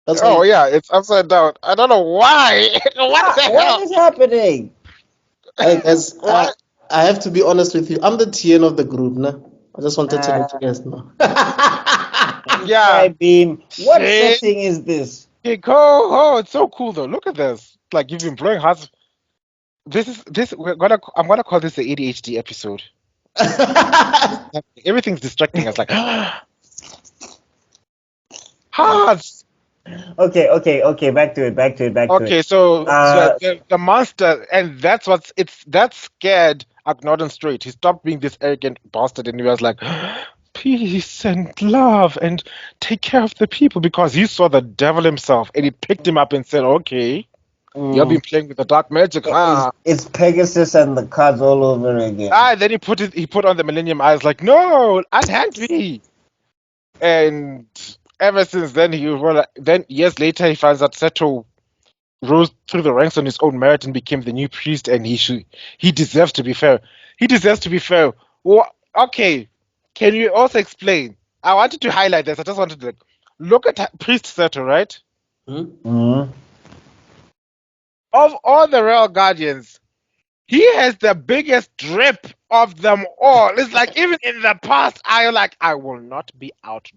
That's Oh yeah, it's upside down. I don't know why. What the hell? What is happening? Hey, guys, I have to be honest with you. I'm the TN of the group, nah? I just wanted to let you guys know. Yeah. Beam. What Shit. setting is this? It's so cool though. Look at this. Like you've been blowing hearts. I'm gonna call this the ADHD episode. Everything's distracting us. Like hearts. Okay. Back to it. Okay, so the monster, and that scared Akhenaten straight. He stopped being this arrogant bastard, and he was like, peace and love, and take care of the people, because he saw the devil himself, and he picked him up and said, okay, you've been playing with the dark magic, huh? It's Pegasus and the cards all over again. Then he put on the Millennium Eyes, like, no, unhand me. And ever since then, then years later, he finds that Seto rose through the ranks on his own merit and became the new priest, and he deserves to be fair. He deserves to be fair. Well, okay, can you also explain? I wanted to highlight this. I just wanted to look at Priest Seto, right? Mm-hmm. Of all the Royal Guardians, he has the biggest drip of them all. It's like even in the past, I will not be out.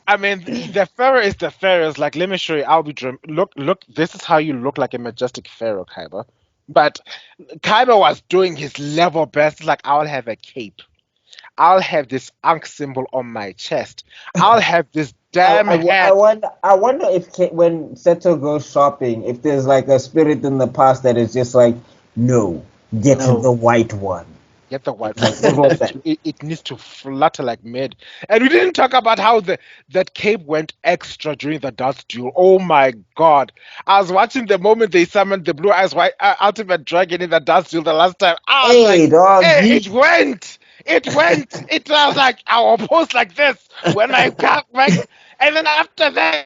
I mean, the pharaoh is the pharaoh. It's like, let me show you. I'll be look. This is how you look like a majestic pharaoh, Kaiba. But Kaiba was doing his level best. Like, I'll have a cape. I'll have this Ankh symbol on my chest. I'll have this damn hat. I wonder if when Seto goes shopping, if there's like a spirit in the past that is just like, no, get No. the white one. Get the white Like, one. what was that? It needs to flutter like mad. And we didn't talk about how that cape went extra during the DARTZ duel. Oh my god! I was watching the moment they summoned the Blue Eyes White Ultimate Dragon in the DARTZ duel the last time. I was Hey, like, dog, hey, it went. It went. It was like I will post like this when I got back, and then after that.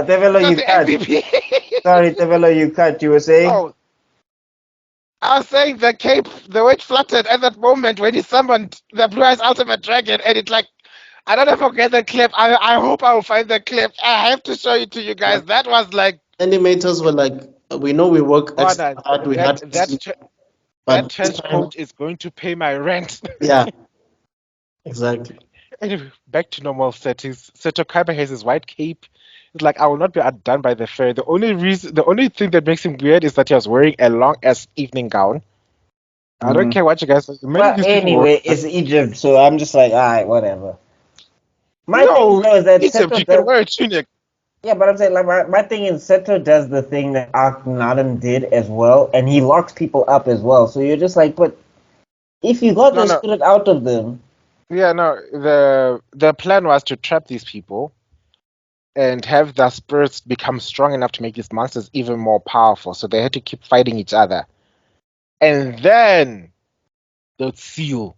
Tebello, you The cut. MVP. Sorry, Tebello, you cut. You were saying? Oh, I was saying the cape, the way it fluttered at that moment when he summoned the Blue Eyes Ultimate Dragon, and it's like, I don't ever forget the clip. I hope I will find the clip. I have to show it to you guys. That was like, Animators were like, we know we work oh, extra no, hard, we had to sleep, that but this trench time, coat is going to pay my rent. yeah, exactly. Anyway, back to normal settings. Seto Kaiba has his white cape. It's like, I will not be outdone by the fair. The only thing that makes him weird is that he was wearing a long ass evening gown. I don't care what you guys say. Many of But these people anyway, it's Egypt, so I'm just like, all right, whatever. My no, thing though is that Egypt, Seto you can does. wear a tunic. Yeah, but I'm saying like my thing is Seto does the thing that Akhenaten did as well, and he locks people up as well. So you're just like, but if you got No, the no. spirit out of them, Yeah, no. The plan was to trap these people and have the spirits become strong enough to make these monsters even more powerful. So they had to keep fighting each other. And then they'd seal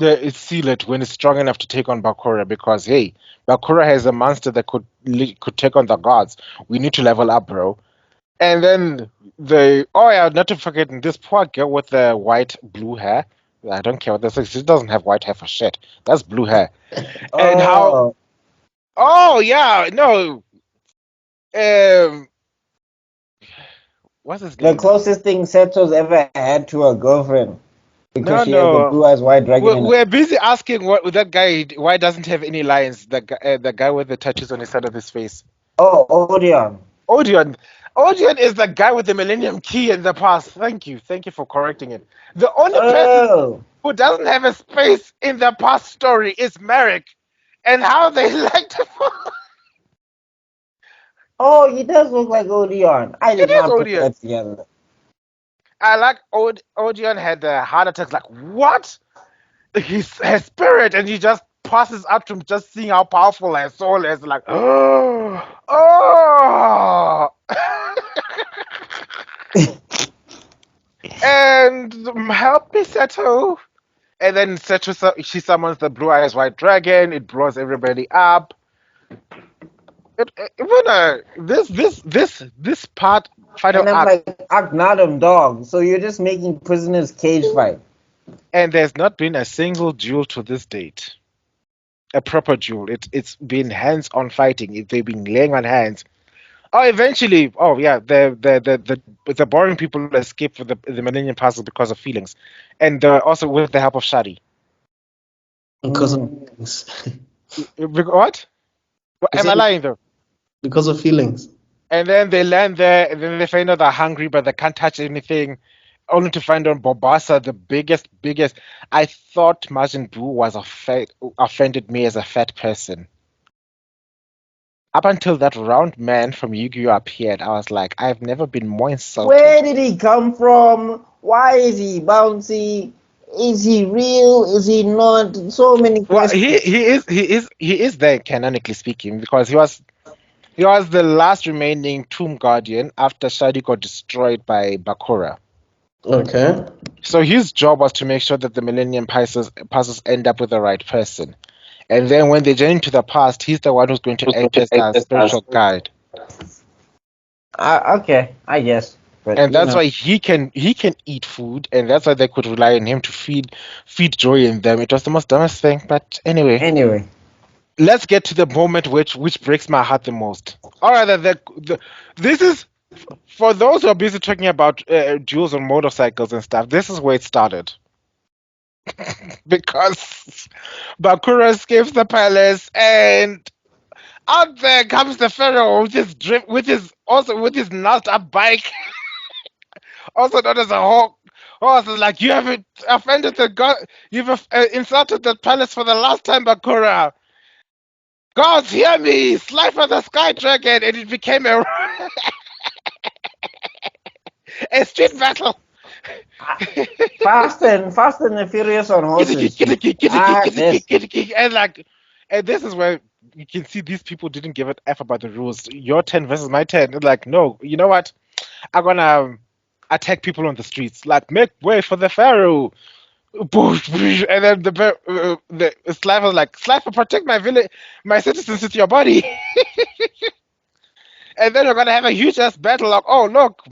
it when it's strong enough to take on Bakura because hey, Bakura has a monster that could take on the gods. We need to level up, bro. And then not to forget this poor girl with the white blue hair. I don't care what this is. She doesn't have white hair for shit. That's blue hair. And how? oh, Oh yeah, no. What's his the name now? closest thing Seto's ever had to a girlfriend because No, she has the no. blue eyes white dragon in it. We're busy asking what that guy why doesn't have any lines. The guy with the tattoos on the side of his face. Oh, Odeon. Odeon. Odeon is the guy with the Millennium Key in the past. Thank you for correcting it. The only person Oh, who doesn't have a space in the past story is Merrick, and how they like to. oh, he does look like Odeon. I did It is not put Odeon. that together. I like Odeon had a heart attack. Like what? His spirit, and he just passes out from just seeing how powerful her soul is. Like oh. And help me, Seto. And then Seto, she summons the Blue Eyes White Dragon. It blows everybody up. This part final And I'm arc, like, Akhenaten, dog. So you're just making prisoners cage fight. and there's not been a single duel to this date. A proper duel. It's been hands-on fighting. They've been laying on hands. Oh, eventually. Oh, yeah. The boring people escape for the Millennium Puzzle because of feelings, and also with the help of Shadi. Because of feelings. What? Am I lying though? Because of feelings. And then they land there, and then they find out they're hungry, but they can't touch anything. Only to find out Bobasa, the biggest. I thought Majin Buu was offended me as a fat person. Up until that round man from Yu-Gi-Oh appeared, I was like, I've never been more insulted. Where did he come from? Why is he bouncy? Is he real? Is he not? So many Well, questions. he is there canonically speaking because he was the last remaining Tomb Guardian after Shadi got destroyed by Bakura. Okay. So his job was to make sure that the Millennium puzzles end up with the right person. And then when they journey to the past, he's the one who's going to act as their spiritual guide. Okay, I guess. But, And that's know. why he can eat food, and that's why they could rely on him to feed joy in them. It was the most dumbest thing, but Anyway. let's get to the moment which breaks my heart the most. All right, this is For those who are busy talking about duels on motorcycles and stuff, this is where it started. Because Bakura escapes the palace, and out there comes the pharaoh with his knocked up bike, also known as a hawk. Horse is like, you have offended the god, you've insulted the palace for the last time, Bakura. Gods, hear me! Slide for the sky dragon, and it became a street battle. Fast and the Furious on horses. And this is where you can see these people didn't give an F about the rules. Your 10 versus my 10. It's like, no, you know what? I'm gonna attack people on the streets. Like, make way for the pharaoh. Boosh, boosh. And then the Slav was like, Slav, protect my village, my citizens with your body. And then we're gonna have a huge ass battle. Like, oh look,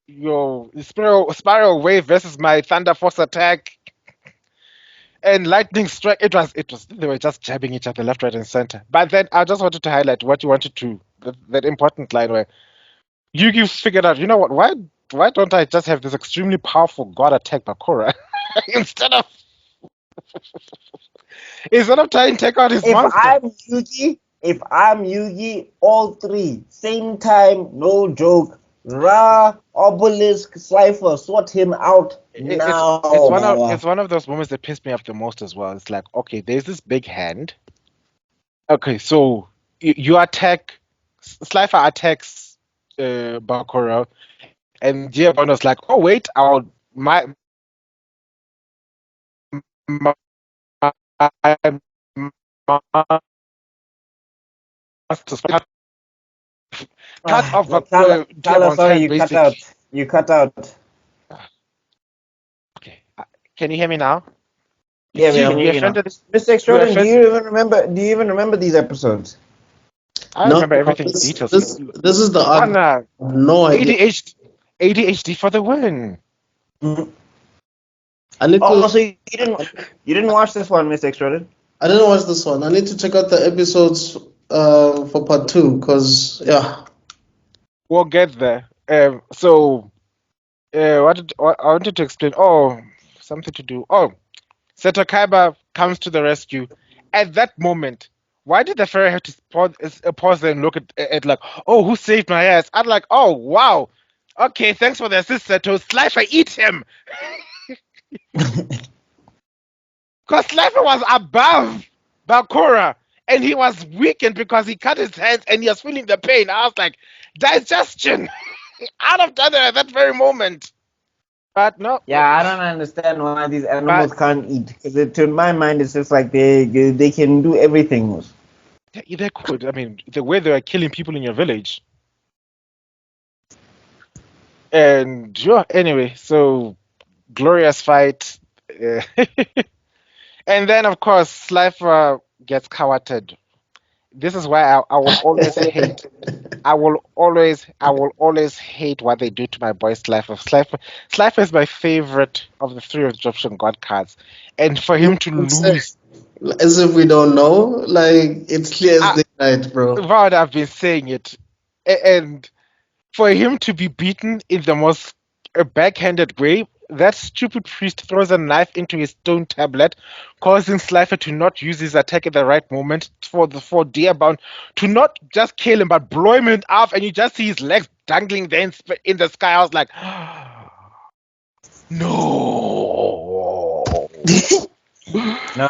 your spiral wave versus my thunder force attack and lightning strike. It was they were just jabbing each other left, right, and center. But then I just wanted to highlight what you wanted to that important line where Yugi figured out, you know what, why don't I just have this extremely powerful god attack Bakura instead of trying to take out his monster. If I'm Yugi, all three same time, no joke. Ra, Obelisk, Cypher, sort him out now. It's one of those moments that pissed me off the most as well. It's like, okay, there's this big hand. Okay, so you attack, Slifer attacks Bakura, and Diabon was like, oh wait, my monsters cut off Tyler, Diabon's sorry, hand you cut basically. out. You cut out. Okay, can you hear me now? Yeah, Steven, we you are. offended. Mr. Extrodin, do you even remember? Do you even remember these episodes? I No, remember everything in this details. this is the odd. One, No idea. ADHD for the win. I need Oh, to. so you didn't watch this one, Mr. Extrodin? I didn't watch this one. I need to check out the episodes for part 2 because yeah. We'll get there. So, what I wanted to explain. Oh, something to do. Oh, Seto Kaiba comes to the rescue. At that moment, why did the fairy have to pause and look at like, oh, who saved my ass? I'm like, oh, wow. Okay, thanks for the assist, Seto. Slifer, eat him. Because Slifer was above Bakura, and he was weakened because he cut his hands and he was feeling the pain. I was like, digestion. I'd have done it at that very moment. But no. Yeah, I don't understand why these animals can't eat. Because to my mind, it's just like they can do everything. They could. I mean, the way they are killing people in your village. And yeah, anyway, so glorious fight. And then, of course, Slifer gets cowarded. This is why I will always hate. I will always hate what they do to my boy Slifer. Slifer is my favorite of the three Egyptian god cards, and for him to lose, As if we don't know, like it's clear as daylight, bro. Vaughn, I've been saying it, and for him to be beaten in the most backhanded way, that stupid priest throws a knife into his stone tablet, causing Slifer to not use his attack at the right moment for Dearbound to not just kill him but blow him off, and you just see his legs dangling there in the sky. I was like, no. No,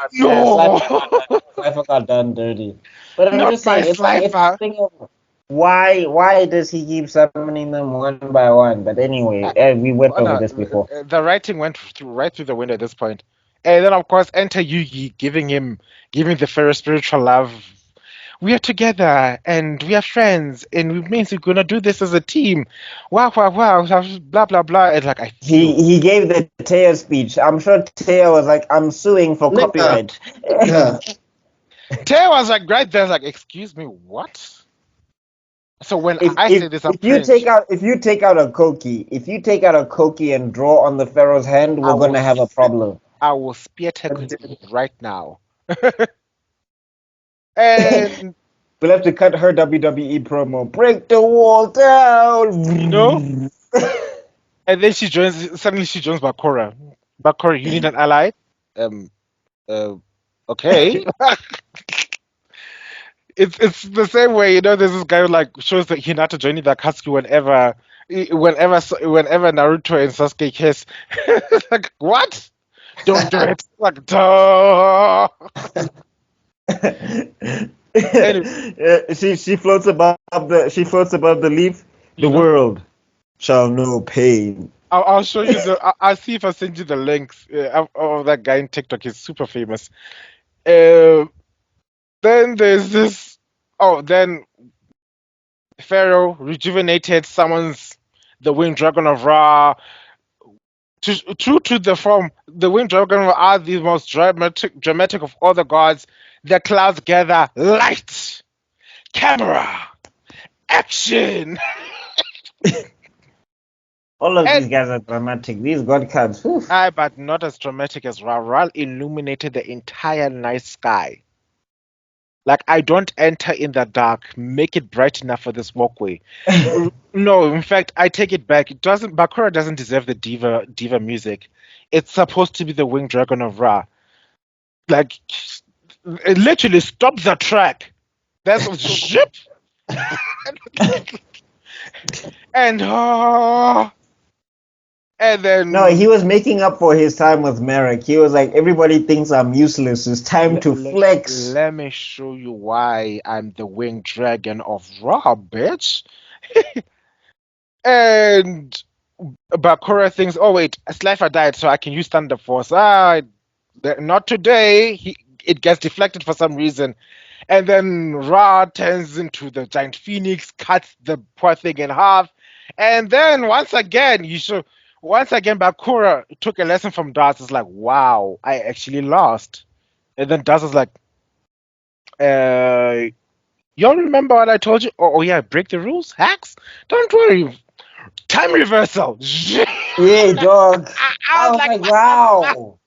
Slifer got done dirty. But I'm just saying, it's a thing of why does he keep summoning them one by one? But anyway, we went over this before. The writing went right through the window at this point. And then, of course, enter Yugi, giving the Pharaoh spiritual love. We are together, and we are friends, and it means we're gonna do this as a team. Wow, blah blah blah. And like he gave the Teo speech. I'm sure Teo was like, "I'm suing for copyright." Yeah. Teo was like right there, like, "Excuse me, what?" So when I say this, if you take out a Koki and draw on the Pharaoh's hand, we're gonna have a problem. I will spear tag right now. And We'll have to cut her WWE promo. Break the wall down. You know? And then suddenly she joins Bakura. Bakura, you need an ally? Um, okay. It's the same way, there's this guy who like shows that Hinata joining the Akatsuki whenever Naruto and Sasuke kiss. It's like, what? Don't do it. Like, duh. Anyway. She floats above the leaf. The world shall know pain. I'll show you I'll see if I send you the links of that guy in TikTok. He's super famous. Then there's this. Oh, then Pharaoh rejuvenated summons the Winged Dragon of Ra. True to the form, the Winged Dragon are the most dramatic of all the gods. The clouds gather light, camera, action. All of these guys are dramatic. These god cards. But not as dramatic as Ra. Ra illuminated the entire night sky. Like, I don't enter in the dark. Make it bright enough for this walkway. No, in fact, I take it back. Bakura doesn't deserve the diva music. It's supposed to be the Winged Dragon of Ra. Like, it literally stop the track. That's what ship. And then no, he was making up for his time with Merrick. He was like, everybody thinks I'm useless. It's time to flex. Let me show you why I'm the Winged Dragon of Ra, bitch. And Bakura thinks, oh wait, Slifer died, so I can use Thunder Force. Not today. It gets deflected for some reason. And then Ra turns into the giant phoenix, cuts the poor thing in half. And then once again, Bakura took a lesson from DARTZ. It's like, wow, I actually lost. And then DARTZ is like, y'all remember what I told you? Oh yeah, break the rules, hacks? Don't worry. Time reversal. Yeah, dog. I was like, wow.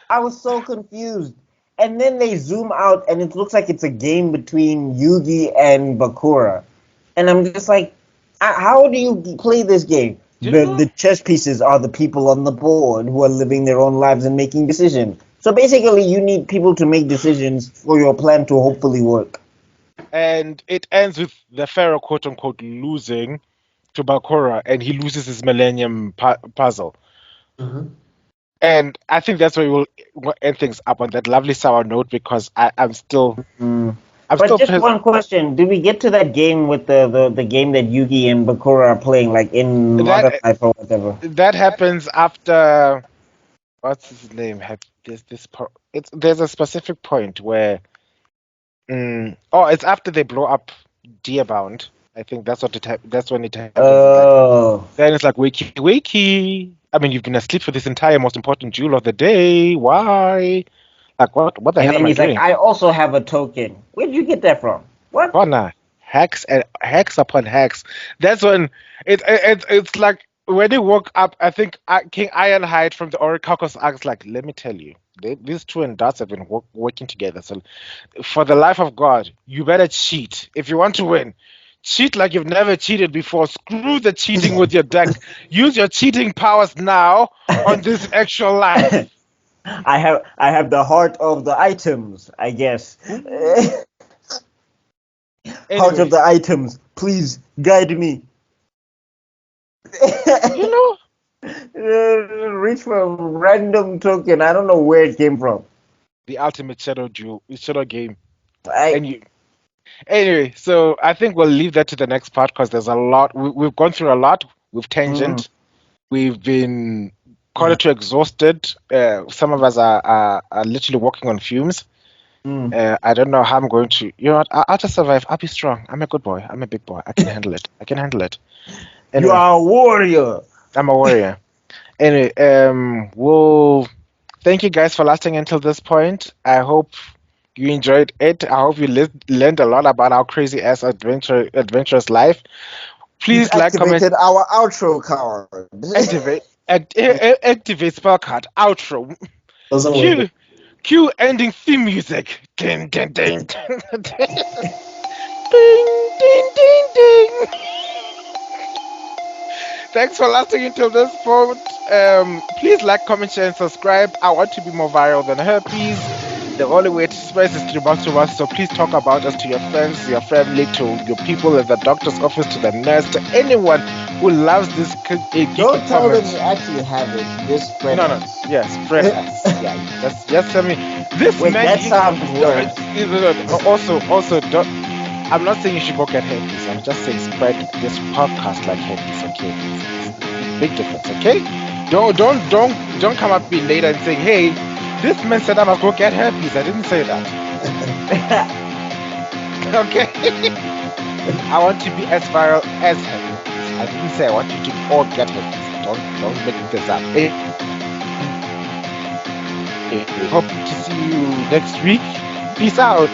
I was so confused. And then they zoom out and it looks like it's a game between Yugi and Bakura. And I'm just like, how do you play this game? The chess pieces are the people on the board who are living their own lives and making decisions. So basically, you need people to make decisions for your plan to hopefully work. And it ends with the Pharaoh, quote unquote, losing to Bakura, and he loses his Millennium Puzzle. Mm-hmm. And I think that's where we'll end things up on that lovely sour note, because I'm still. One question: did we get to that game with the game that Yugi and Bakura are playing, like in Modern Life or whatever? That happens after. What's his name? There's a specific point where. It's after they blow up Deerbound. I think that's when it happens. Oh. Then it's like, wakey. I mean, you've been asleep for this entire most important duel of the day. Why? Like, what the hell am I doing? Like, I also have a token. Where did you get that from? What? Bona, hacks upon hacks. That's when it's like when he woke up. I think King Ironhide from the Orichalcos acts like, let me tell you, these two and DARTZ have been working together. So, for the life of God, you better cheat if you want to win. Cheat like you've never cheated before. Screw the cheating with your deck. Use your cheating powers now on this actual life. I have the heart of the items, I guess. Anyway. Heart of the items, please guide me. Reach for a random token. I don't know where it came from. The ultimate shadow game. Anyway, so I think we'll leave that to the next part, because there's a lot. We've gone through a lot. We've tangent. We've been quite exhausted. Some of us are literally walking on fumes. I don't know how I'm going to. You know what? I'll just survive. I'll be strong. I'm a good boy. I'm a big boy. I can handle it. Anyway, you are a warrior. I'm a warrior. Anyway, we'll thank you guys for lasting until this point. I hope you enjoyed it. I hope you learned a lot about our crazy ass adventurous life. Please comment. Our outro card. Activate spell card. Outro. Cue ending theme music. Ding, ding, ding. Ding, ding, ding, ding. Thanks for listening until this point. Please like, comment, share, and subscribe. I want to be more viral than herpes. The only way to spread is through mouth to mouth. So please talk about us to your friends, your family, to your people at the doctor's office, to the nurse, to anyone who loves this geeky Don't tell them comment. you actually have it. Just spread No, it. yes, spread us. Yeah, just tell me. This Wait, man. that sounds worse. Also, don't. I'm not saying you should go get herpes. I'm just saying spread this podcast like herpes. Okay, it's a big difference. Okay, don't come up me later and saying, hey, this man said I must go get herpes. I didn't say that. Okay. I want to be as viral as herpes. I didn't say I want you to all get herpes. Don't make this up. Hope to see you next week. Peace out.